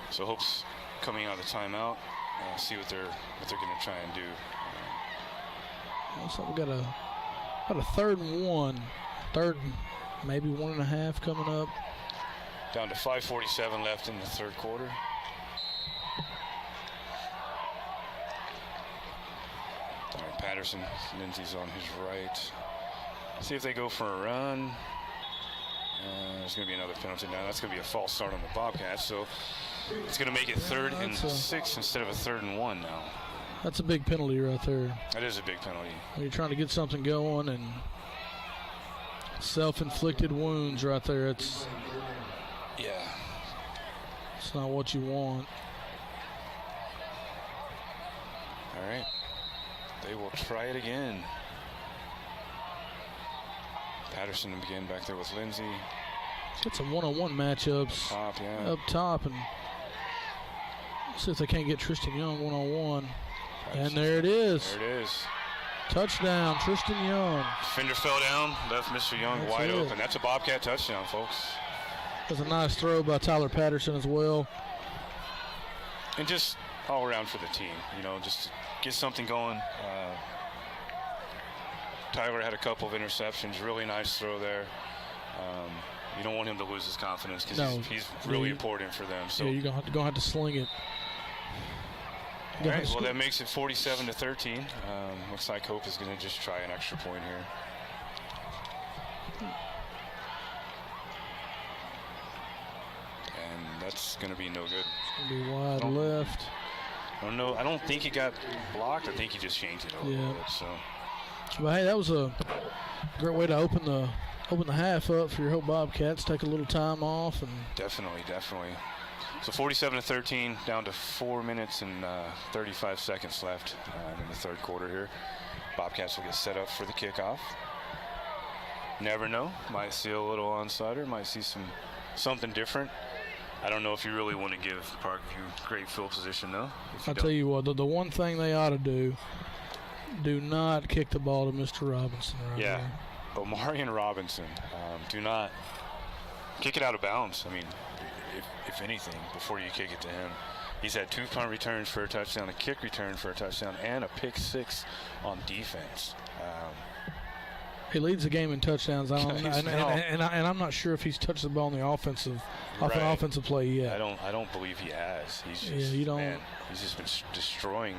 So Hope's coming out of the timeout. See what they're going to try and do. Looks like we got a third and one. Third, maybe 1.5 coming up. Down to 5:47 left in the third quarter. Patterson. Lindsey's on his right. See if they go for a run. There's going to be another penalty now. That's going to be a false start on the Bobcats. So it's going to make it 3rd and 6 instead of a 3rd and 1 now. That's a big penalty right there. That is a big penalty. When you're trying to get something going and self-inflicted wounds right there. It's not what you want. All right. They will try it again. Patterson again back there with Lindsey. Get some one-on-one matchups up top, and see if they can't get Tristan Young one-on-one. And there it is. There it is. Touchdown, Tristan Young. Defender fell down, left Mr. Young wide open. That's a Bobcat touchdown, folks. That's a nice throw by Tyler Patterson as well. And just all around for the team, just to get something going. Tyler had a couple of interceptions, really nice throw there. You don't want him to lose his confidence because he's really important for them. So you're going to have to sling it. All right, well, that makes it 47-13. Looks like Hope is going to just try an extra point here. And that's going to be no good. It's going to be wide left. I don't know. I don't think he got blocked. I think he just changed it a little bit. So. But hey, that was a great way to open the half up for your Hope Bobcats. Take a little time off and definitely. So 47-13, down to 4 minutes and 35 seconds left in the third quarter here. Bobcats will get set up for the kickoff. Never know. Might see a little onside, might see something different. I don't know if you really want to give Parkview great field position, though. I'll tell you what, the one thing they ought to do not kick the ball to Mr. Robinson right there. Omarion Robinson, do not kick it out of bounds. I mean, if anything, before you kick it to him. He's had 2 punt returns for a touchdown, a kick return for a touchdown, and a pick 6 on defense. He leads the game in touchdowns. And I'm not sure if he's touched the ball on the offensive play yet. I don't believe he has. He's just he's just been destroying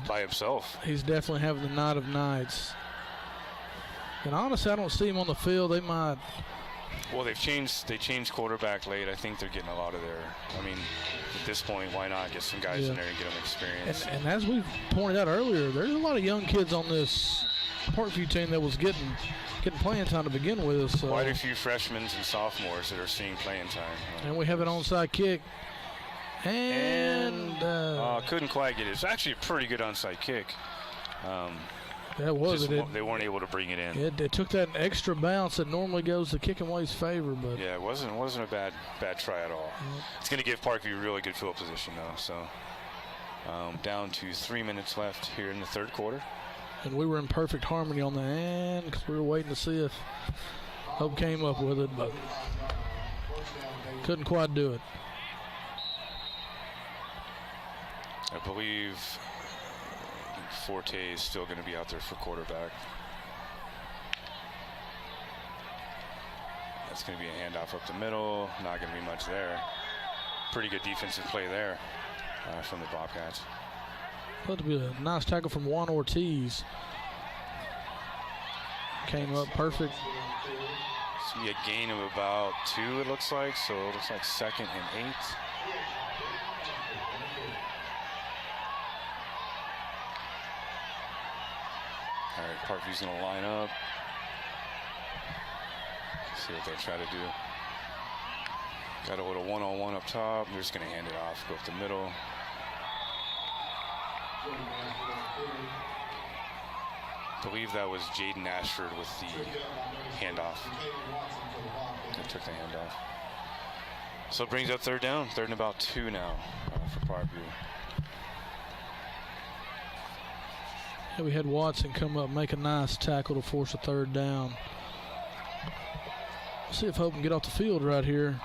by himself. He's definitely having the night of nights. And honestly, I don't see him on the field. They might. Well, they changed quarterback late. I think they're getting a lot of their. I mean, at this point, why not get some guys in there and get them experience? And as we pointed out earlier, there's a lot of young kids on this Parkview team that was getting playing time to begin with. So. Quite a few freshmen and sophomores that are seeing playing time. And we have an onside kick. And couldn't quite get it. It's actually a pretty good onside kick. That was they weren't able to bring it in. It took that extra bounce that normally goes the kicking way's favor, but it wasn't a bad try at all. It's going to give Parkview really good field position though. So down to 3 minutes left here in the third quarter. And we were in perfect harmony on the end because we were waiting to see if Hope came up with it, but couldn't quite do it. I believe Forte is still going to be out there for quarterback. That's going to be a handoff up the middle. Not going to be much there. Pretty good defensive play there from the Bobcats. Thought to be a nice tackle from Juan Ortiz. Came up perfect. It's going to be a gain of about 2, it looks like. So it looks like 2nd and 8. All right, Parkview's going to line up. See what they try to do. Got a little one-on-one up top. They're just going to hand it off, go up the middle. I believe that was Jaden Ashford with the handoff. They took the handoff. So it brings up third down. 3rd and about 2 now for Parkview. Yeah, we had Watson come up, make a nice tackle to force a 3rd down. We'll see if Hope can get off the field right here.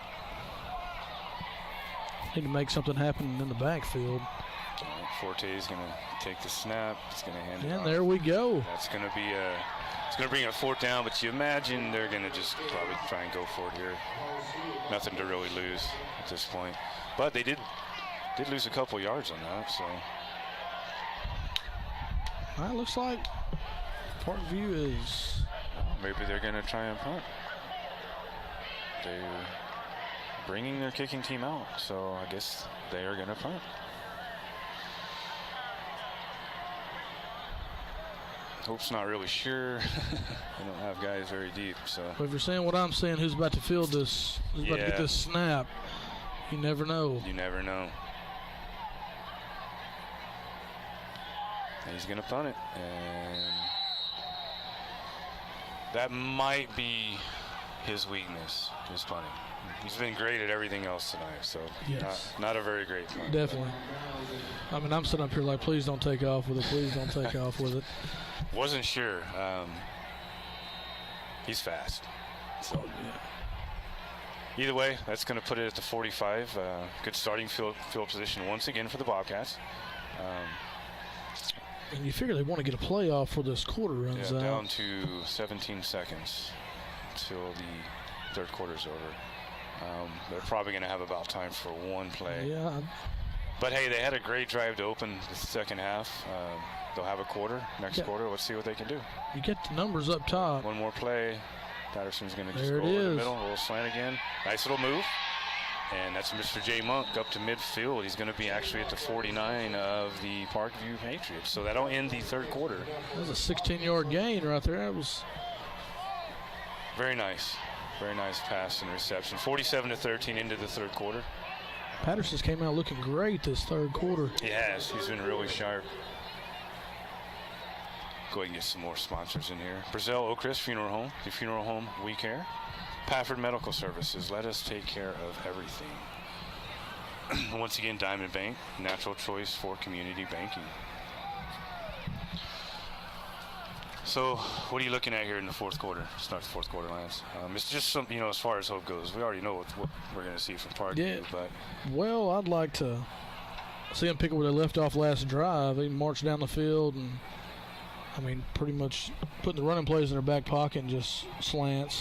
Need to make something happen in the backfield. Forte is going to take the snap. He's going to hand it off. And there we go. That's going to be it's going to bring a 4th down, but you imagine they're going to just probably try and go for it here. Nothing to really lose at this point. But they did lose a couple yards on that, so. Well, it looks like Parkview is. Maybe they're going to try and punt. They're bringing their kicking team out, so I guess they are going to punt. Hope's not really sure. They don't have guys very deep, so. But if you're saying what I'm saying, who's about to field this? Who's about to get this snap? You never know. You never know. And he's going to punt it, and that might be his weakness, his punting. He's been great at everything else tonight, so yes. not a very great punt. Definitely. I mean, I'm sitting up here like, please don't take off with it. Please don't take off with it. Wasn't sure. He's fast. So either way, that's going to put it at the 45. Good starting field position once again for the Bobcats. And you figure they want to get a playoff for this quarter runs out. Down to 17 seconds until the third quarter's over. They're probably going to have about time for one play. Yeah. But hey, they had a great drive to open the second half. They'll have a quarter next quarter. Let's see what they can do. You get the numbers up top. One more play. Patterson's going to just there go it over is. the middle. A little slant again. Nice little move. And that's Mr. J. Monk up to midfield. He's going to be actually at the 49 of the Parkview Patriots. So that'll end the third quarter. That was a 16-yard gain right there. That was very nice. Very nice pass and reception. 47-13 into the third quarter. Patterson's came out looking great this third quarter. He has. He's been really sharp. Go ahead and get some more sponsors in here. Brazil Oakcrest Funeral Home. The funeral home we care. Pafford Medical Services. Let us take care of everything. Once again, Diamond Bank. Natural choice for community banking. So, what are you looking at here in the fourth quarter? Start the fourth quarter, Lance. It's just something, as far as Hope goes, we already know what we're going to see from Parkview. Yeah. But well, I'd like to see them pick up where they left off last drive. They marched down the field and, pretty much putting the running plays in their back pocket and just slant,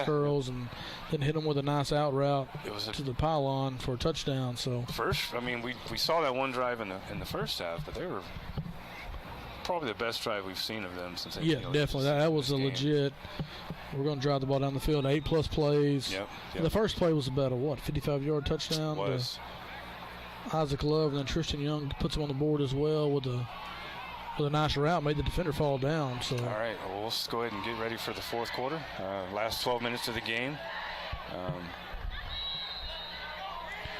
curls, and then hit them with a nice out route to the pylon for a touchdown. So first, we saw that one drive in the first half, but they were probably the best drive we've seen of them since. Definitely. That was a legit. We're going to drive the ball down the field. 8+ plays. Yep. The first play was about a 55-yard touchdown. Was Isaac Love, and then Tristan Young puts him on the board as well with a nice route, made the defender fall down. So all right, well, let's go ahead and get ready for the fourth quarter. Last 12 minutes of the game.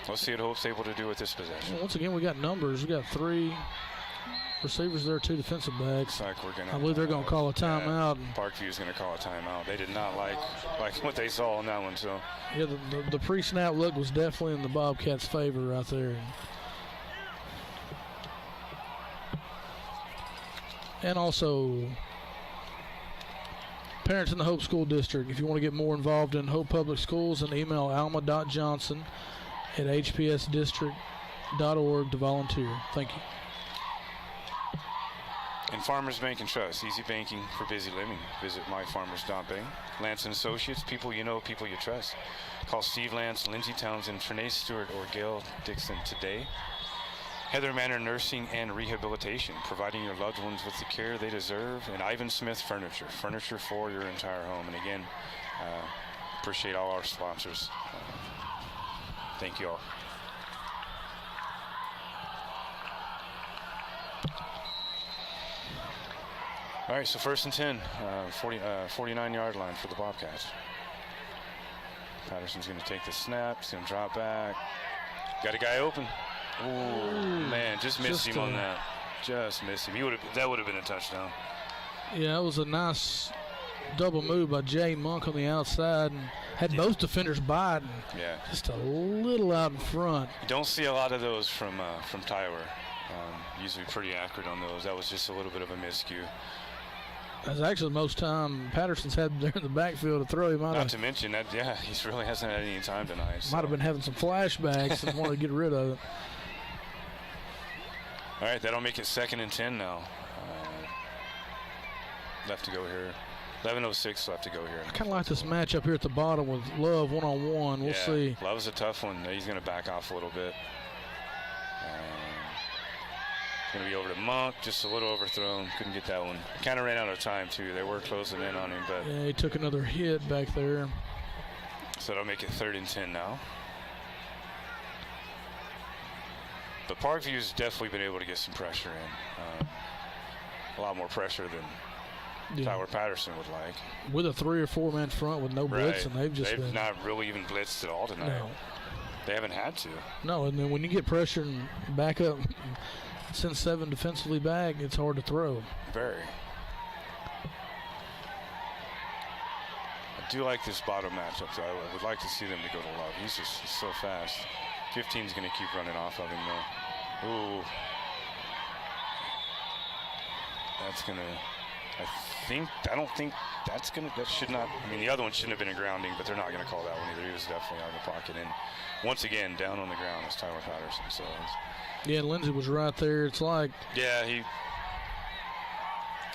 Let's see what Hope's able to do with this possession. Once again, we got numbers. We got 3 receivers there, 2 defensive backs. I believe they're going to call a timeout. Parkview's going to call a timeout. They did not like what they saw on that one. So yeah, the pre-snap look was definitely in the Bobcats' favor right there. And also, parents in the Hope School District, if you want to get more involved in Hope Public Schools, then email alma.johnson@hpsdistrict.org to volunteer. Thank you. And Farmers Bank and Trust, easy banking for busy living. Visit myfarmers.bank. Lance & Associates, people you know, people you trust. Call Steve Lance, Lindsey Townsend, Trinae Stewart, or Gail Dixon today. Heather Manor Nursing and Rehabilitation, providing your loved ones with the care they deserve. And Ivan Smith Furniture for your entire home. And again, appreciate all our sponsors. Thank you all. All right, so 1st and 10, 49-yard line for the Bobcats. Patterson's going to take the snap. He's going to drop back. Got a guy open. Ooh, man, just missed him on that. Just missed him. That would have been a touchdown. Yeah, it was a nice double move by Jay Monk on the outside and had both defenders biting. Yeah. Just a little out in front. You don't see a lot of those from Tyler. Usually pretty accurate on those. That was just a little bit of a miscue. That's actually the most time Patterson's had there in the backfield to throw him out. Not to mention that, he really hasn't had any time tonight. Might have been having some flashbacks and wanted to get rid of it. All right, that'll make it 2nd and 10 now. Left to go here. 11:06 left to go here. I kind of like this matchup here at the bottom with Love one-on-one. We'll see. Love's a tough one. He's going to back off a little bit. Going to be over to Monk, just a little overthrown. Couldn't get that one. Kind of ran out of time, too. They were closing in on him, but. Yeah, he took another hit back there. So that'll make it 3rd and 10 now. But Parkview's definitely been able to get some pressure in. A lot more pressure than Tyler Patterson would like. With a 3 or 4 man front with no blitz, and they've been not really even blitzed at all tonight. No. They haven't had to. No, and then when you get pressure and back up, send 7 defensively back, it's hard to throw. Very. I do like this bottom matchup, though. I would like to see them to go to Love. He's so fast. 15's going to keep running off of him, though. Ooh. That's going to, I don't think that's going to, that should not, I mean, the other one shouldn't have been a grounding, but they're not going to call that one either. He was definitely out of the pocket. And once again, down on the ground is Tyler Patterson. So yeah, Lindsey was right there. It's like, yeah, he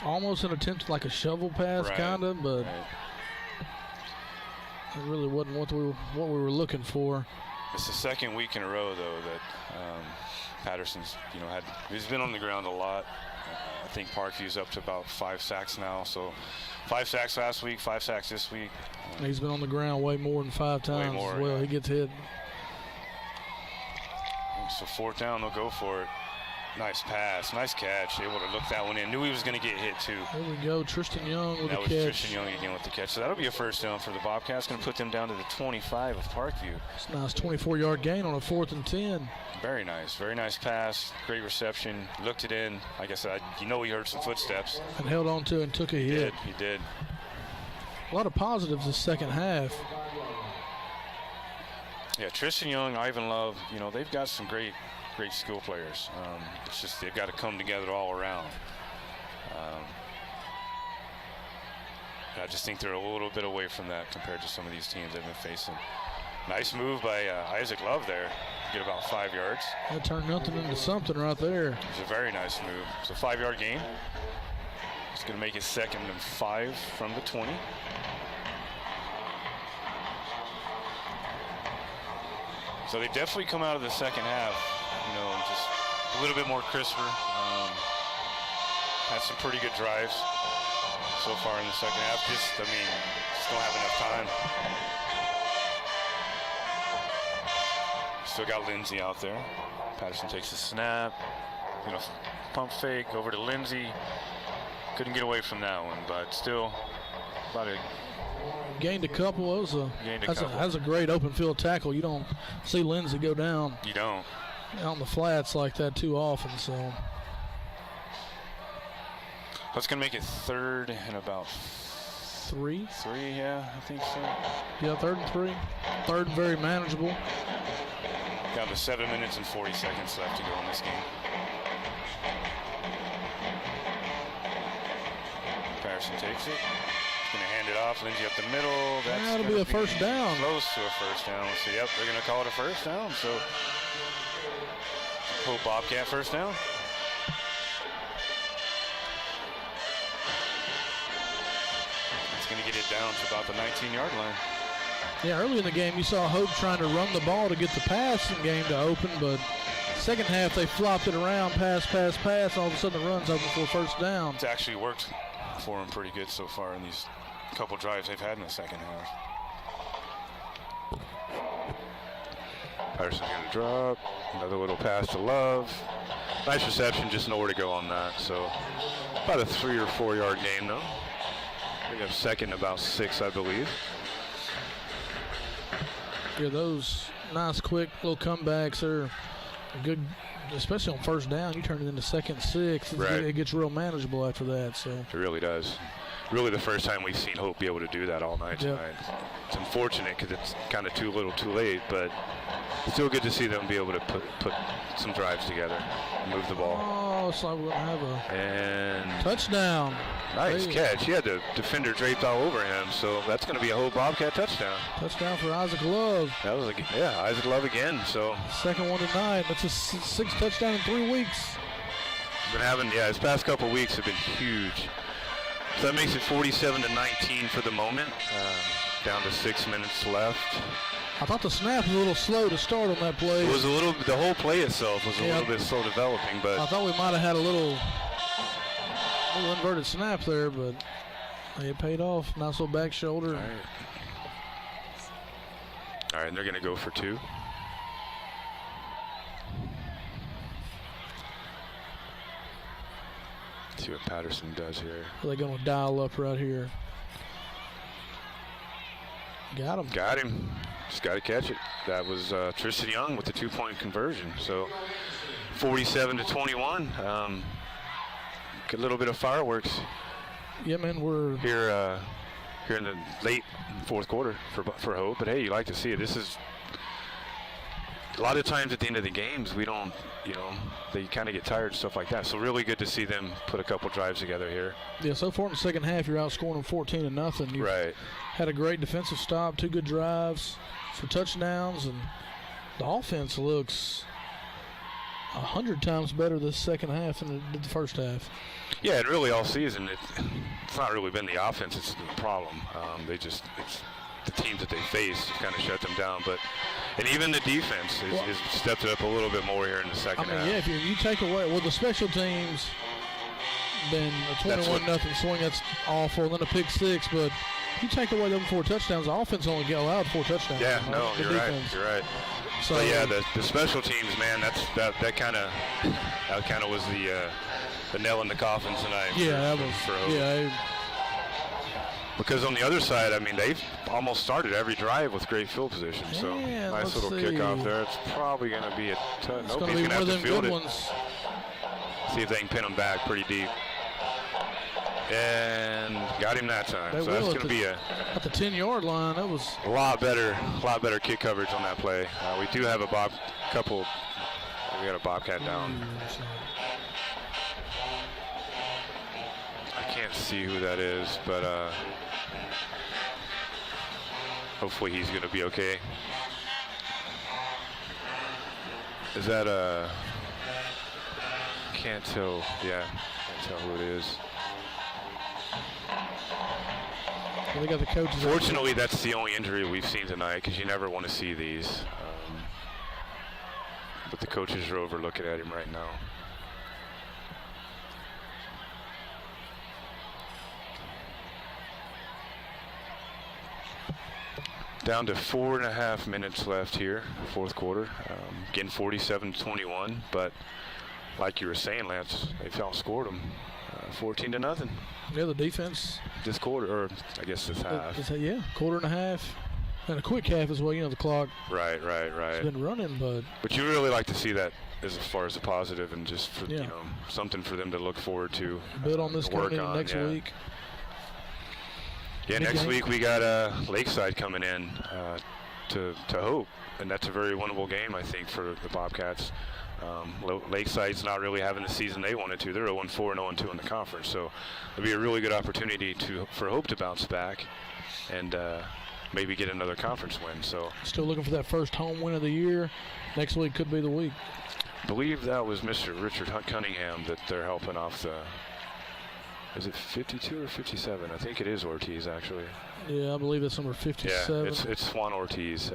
almost an attempt like a shovel pass, kind of, but it really wasn't what we were looking for. It's the second week in a row, though, that Patterson's, he's been on the ground a lot. I think Parkview's up to about 5 sacks now. So 5 sacks last week, 5 sacks this week. He's been on the ground way more than 5 times more, as well. Yeah. He gets hit. So 4th down, they'll go for it. Nice pass, nice catch. Able to look that one in. Knew he was going to get hit, too. There we go. Tristan Young with the catch. That was Tristan Young again with the catch. So that'll be a 1st down for the Bobcats. Going to put them down to the 25 of Parkview. It's a nice 24-yard gain on a 4th and 10. Very nice. Very nice pass. Great reception. Looked it in. Like I said, he heard some footsteps. And held on to it and took a hit. He did. A lot of positives this second half. Yeah, Tristan Young, Ivan Love, they've got some great skill players. It's just they've got to come together all around. I just think they're a little bit away from that compared to some of these teams they've been facing. Nice move by Isaac Love there. Get about 5 yards. That turned nothing into something right there. It's a very nice move. It's a 5-yard gain. It's going to make it 2nd and 5 from the 20. So they definitely come out of the second half, just a little bit more crisper. Had some pretty good drives so far in the second half. Just don't have enough time. Still got Lindsey out there. Patterson takes the snap. Pump fake over to Lindsey. Couldn't get away from that one, but still about a gained a couple. That's a great open field tackle. You don't see Lindsey go down. You don't. On the flats like that too often. So that's going to make it 3rd and about 3. 3, yeah, I think so. Yeah, 3rd and 3. 3rd very manageable. Down to 7 minutes and 40 seconds left to go in this game. Patterson takes it. Going to hand it off. Lindsey up the middle. That'll be a 1st down. Close to a 1st down. So, yep, they're going to call it a 1st down. So, Hope Bobcat 1st down. It's going to get it down to about the 19-yard line. Yeah, early in the game, you saw Hope trying to run the ball to get the passing game to open, but second half they flopped it around, pass. All of a sudden the run's open for a 1st down. It's actually worked for them pretty good so far in these couple drives they've had in the second half. Patterson's going to drop. Another little pass to Love. Nice reception, just nowhere to go on that. So about a 3 or 4 yard gain, though. We have 2nd about 6, I believe. Yeah, those nice, quick little comebacks are good, especially on 1st down. You turn it into 2nd, 6. Right. It gets real manageable after that. So It really does. Really the first time we've seen Hope be able to do that all night tonight. It's unfortunate because it's kind of too little too late, but still good to see them be able to put some drives together, move the ball. Oh, it's like we're going to have a And touchdown. nice catch. He had the defender draped all over him, so that's going to be a Hope Bobcat touchdown. Touchdown for Isaac Love. That was Isaac Love again. So 2nd one tonight. That's his 6th touchdown in 3 weeks. been having his past couple weeks have been huge. So that makes it 47-19 for the moment. Down to 6 minutes left. I thought the snap was a little slow to start on that play. It was a little. The whole play itself was a little bit slow developing, but I thought we might have had a little inverted snap there, but it paid off. Nice little back shoulder. All right, and they're going to go for 2. See what Patterson does here. They're going to dial up right here. Got him. Got him. Just got to catch it. That was Tristan Young with the 2-point conversion. So 47-21. A little bit of fireworks. Yeah, man, we're here in the late fourth quarter for Hope. But hey, you like to see it. This is a lot of times at the end of the games we don't, they kind of get tired and stuff like that. So really good to see them put a couple drives together here. Yeah, so far in the second half, you're outscoring them 14-0. You've right. Had a great defensive stop, 2 good drives for touchdowns, and the offense looks 100 times better this second half than it did the first half. Yeah, and really all season, it's not really been the offense that's the problem. It's the teams that they face kind of shut them down. And even the defense has stepped it up a little bit more here in the second half. Yeah, if you take away, the special teams, been a 21-0 swing, that's awful, and then a pick 6, but if you take away them 4 touchdowns, the offense only get allowed 4 touchdowns. Yeah, no, you're right. You're right. So yeah, the special teams, man, that kind of was the nail in the coffin tonight. Yeah, for Hope. Because on the other side, I mean, they've almost started every drive with great field position. So nice little kickoff there. It's probably going to be a tough. It's going to be one of them good ones. See if they can pin him back pretty deep. And got him that time. So that's going to be at the 10-yard line. That was a lot better kick coverage on that play. We do have we got a Bobcat down. I can't see who that is, but hopefully he's going to be okay. Is that can't tell. Yeah, can't tell who it is. They got the coaches. Fortunately, that's the only injury we've seen tonight, because you never want to see these. But the coaches are over looking at him right now. Down to 4.5 minutes left here, fourth quarter. Again, 47-21, but like you were saying, Lance, they've outscored them 14-0. Yeah, the defense. This quarter, or I guess this half. Yeah, quarter and a half. And a quick half as well, the clock. Right. It's been running, but. But you really like to see that as far as a positive, and just for, something for them to look forward to. Build on this coming in next week. Yeah, next week we got Lakeside coming in to Hope, and that's a very winnable game, I think, for the Bobcats. Lakeside's not really having the season they wanted to. They're 0-4 and 0-2 in the conference, so it'll be a really good opportunity for Hope to bounce back and maybe get another conference win. So still looking for that first home win of the year. Next week could be the week. I believe that was Mr. Richard Cunningham that they're helping off the. Is it 52 or 57? I think it is Ortiz, actually. Yeah, I believe it's number 57. Yeah, it's Juan Ortiz.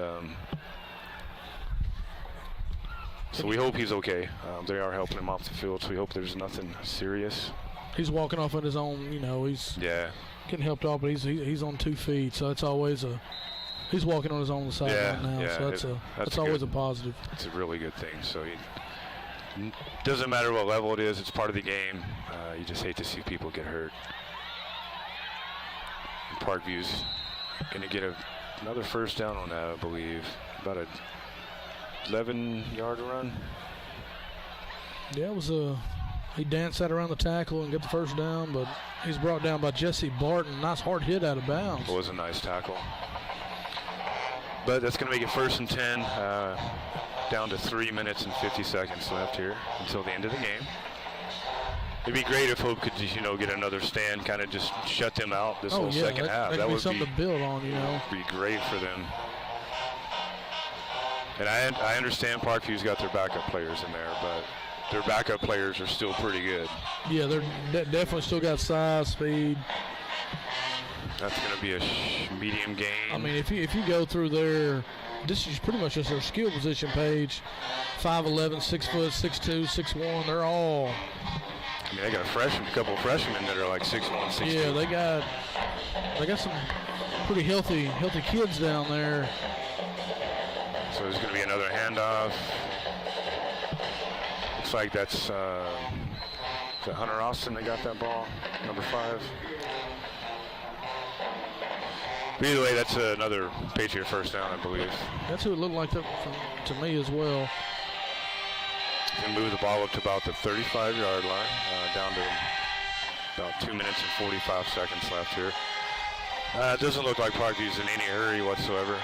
So we hope he's okay. They are helping him off the field, so we hope there's nothing serious. He's walking off on his own, he's getting helped off, but he's on 2 feet, so it's always he's walking on his own side right now, so that's always a positive. It's a really good thing. So doesn't matter what level it is, it's part of the game. You just hate to see people get hurt. And Parkview's going to get another first down on that, I believe. About a 11-yard run. Yeah, it was he danced that around the tackle and got the first down, but he's brought down by Jesse Barton. Nice hard hit out of bounds. It was a nice tackle. But that's going to make it 1st and 10. Down to 3 minutes and 50 seconds left here until the end of the game. It'd be great if Hope could just, get another stand, kind of just shut them out this whole second half. That would be something to build on, Be great for them. And I understand Parkview's got their backup players in there, but their backup players are still pretty good. Yeah, they're definitely still got size, speed. That's going to be a medium game. I mean, if you go through their this is pretty much just their skill position page. 5'11", 6 foot, 6'2", 6'1". They're all. I mean, they got a couple of freshmen that are like 6'1", 6'2". Yeah, they got some pretty healthy kids down there. So there's going to be another handoff. Looks like that's is it Hunter Austin that got that ball, number 5. But either way, that's another Patriot first down, I believe. That's who it looked like to me as well. Going to move the ball up to about the 35-yard line, down to about 2 minutes and 45 seconds left here. It doesn't look like Parkview's in any hurry whatsoever,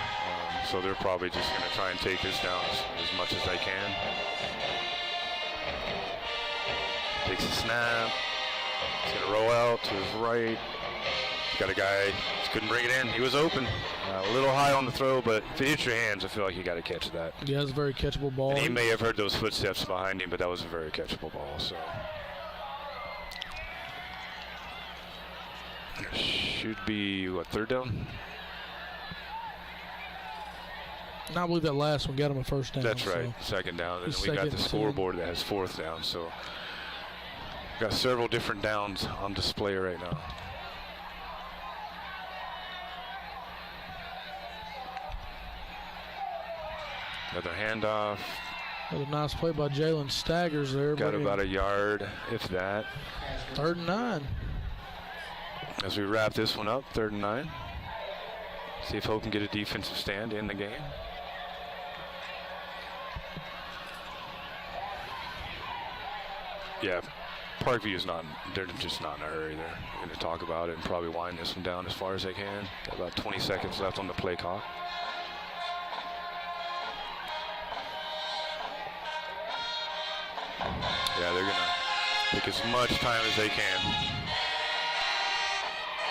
so they're probably just going to try and take this down as much as they can. Takes a snap. He's going to roll out to his right. Got a guy, just couldn't bring it in. He was open. A little high on the throw, but if it hits your hands, I feel like you got to catch that. Yeah, it's a very catchable ball. And he may have heard those footsteps behind him, but that was a very catchable ball. So should be, what, 3rd down? And I believe that last one got him a first down. That's right, 2nd down. And we got the scoreboard that has 4th down. So got several different downs on display right now. Another handoff. Another nice play by Jalen Staggers there. Got about a yard, if that. 3rd and 9. As we wrap this one up, 3rd and 9. See if Hope can get a defensive stand in the game. Yeah, Parkview is not, they're just not in a hurry. They're going to talk about it and probably wind this one down as far as they can. Got about 20 seconds left on the play clock. Yeah, they're going to take as much time as they can.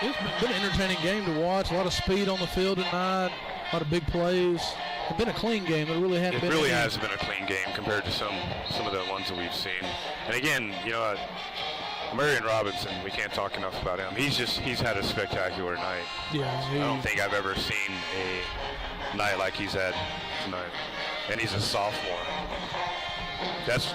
It's been an entertaining game to watch. A lot of speed on the field tonight. A lot of big plays. It's been a clean game. It really hasn't been. It really has been a clean game compared to some of the ones that we've seen. And again, you know, Marion Robinson, we can't talk enough about him. He's had a spectacular night. Yeah. I don't think I've ever seen a night like he's had tonight. And he's a sophomore. That's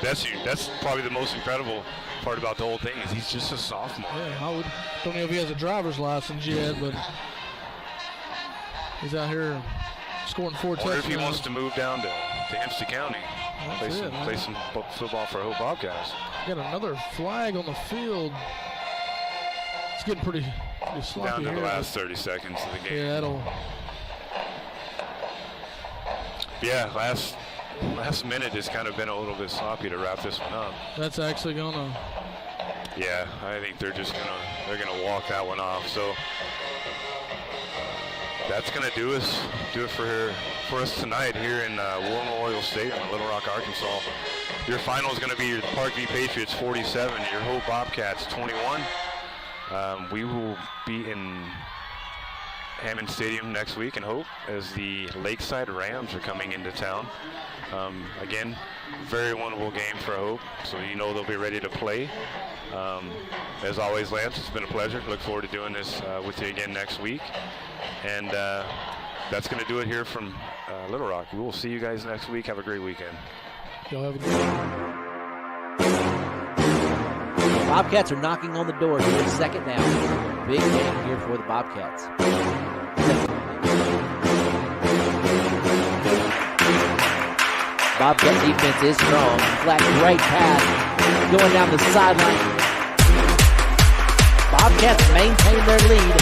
probably the most incredible part about the whole thing is he's just a sophomore. Yeah, don't know if he has a driver's license yet, but he's out here scoring 4 touchdowns. I wonder if he wants to move down to Hempstead County, play some football for Hope Bobcats. Got another flag on the field. It's getting pretty sloppy down to here, the last 30 seconds of the game. Yeah, that'll. Yeah, last minute has kind of been a little bit sloppy to wrap this one up. That's actually gonna. Yeah, I think they're gonna walk that one off. So that's gonna do it for us tonight here in War Memorial Stadium in Little Rock, Arkansas. Your final is gonna be your Parkview Patriots 47, your Hope Bobcats 21. We will be in Hammond Stadium next week in Hope as the Lakeside Rams are coming into town. Again, very winnable game for Hope, so you know they'll be ready to play. As always, Lance, it's been a pleasure. Look forward to doing this with you again next week. And that's going to do it here from Little Rock. We will see you guys next week. Have a great weekend. Y'all have a good one. Bobcats are knocking on the door here. 2nd down. Big game here for the Bobcats. Bobcat defense is strong. Flat right pass going down the sideline. Bobcats maintain their lead.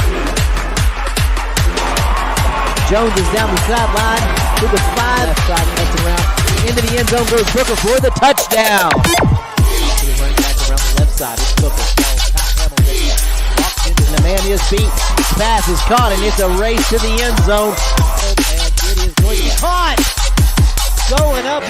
Jones is down the sideline to the 5. Left side cuts around. Into the end zone goes Booker for the touchdown. To the running back around the left side. It's Booker. Walks into the man is beat. Pass is caught and it's a race to the end zone. And it is going to be caught. Going up.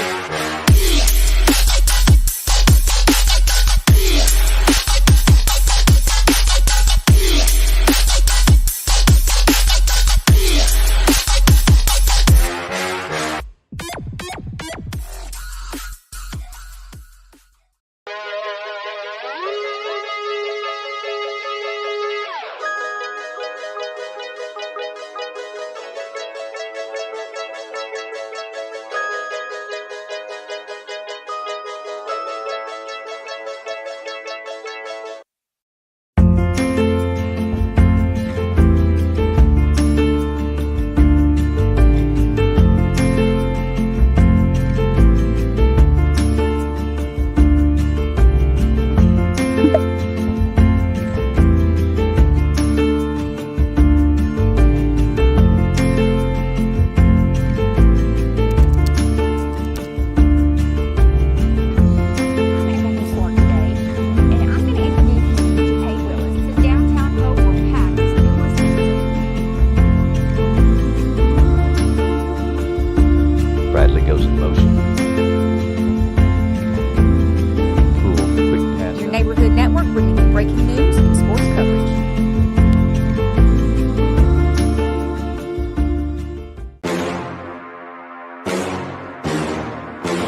Network bringing breaking news and sports coverage.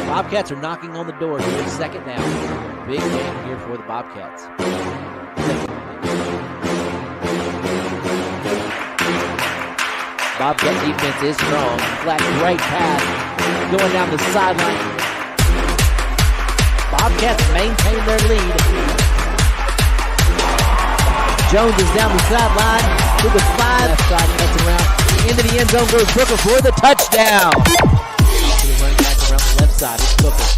Bobcats are knocking on the door here. Second down. Big game here for the Bobcats. Bobcat defense is strong. Flat right pass going down the sideline. Bobcats maintain their lead. Jones is down the sideline to the 5. Left side cuts around. Into the end zone goes Booker for the touchdown. To the running back around the left side. It's Booker.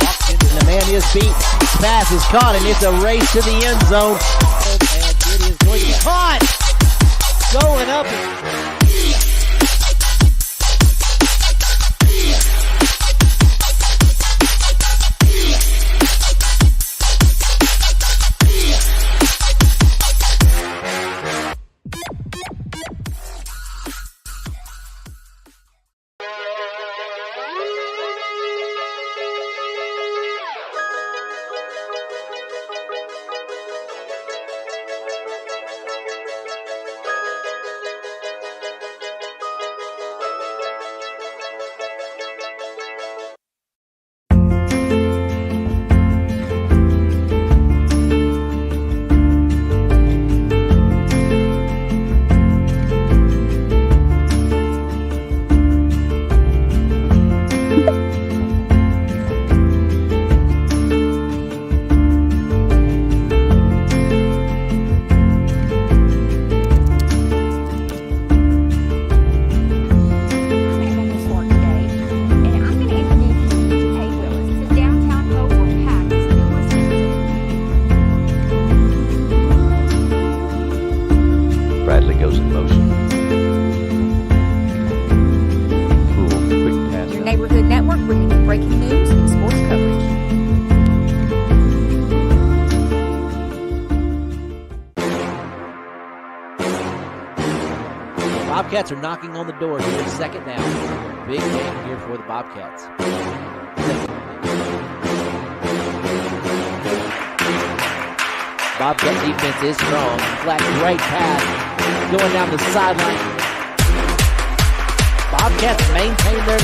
Walks into the man is beat. Pass is caught and it's a race to the end zone. And it is going to be caught. Going up. Bradley goes in motion. Cool, quick pass. Your Neighborhood Network bringing breaking news and sports coverage. Bobcats are knocking on the door here. Second down. Big game here for the Bobcats. Bobcat defense is strong. Flat right pass going down the sideline. Bobcats maintain their lead.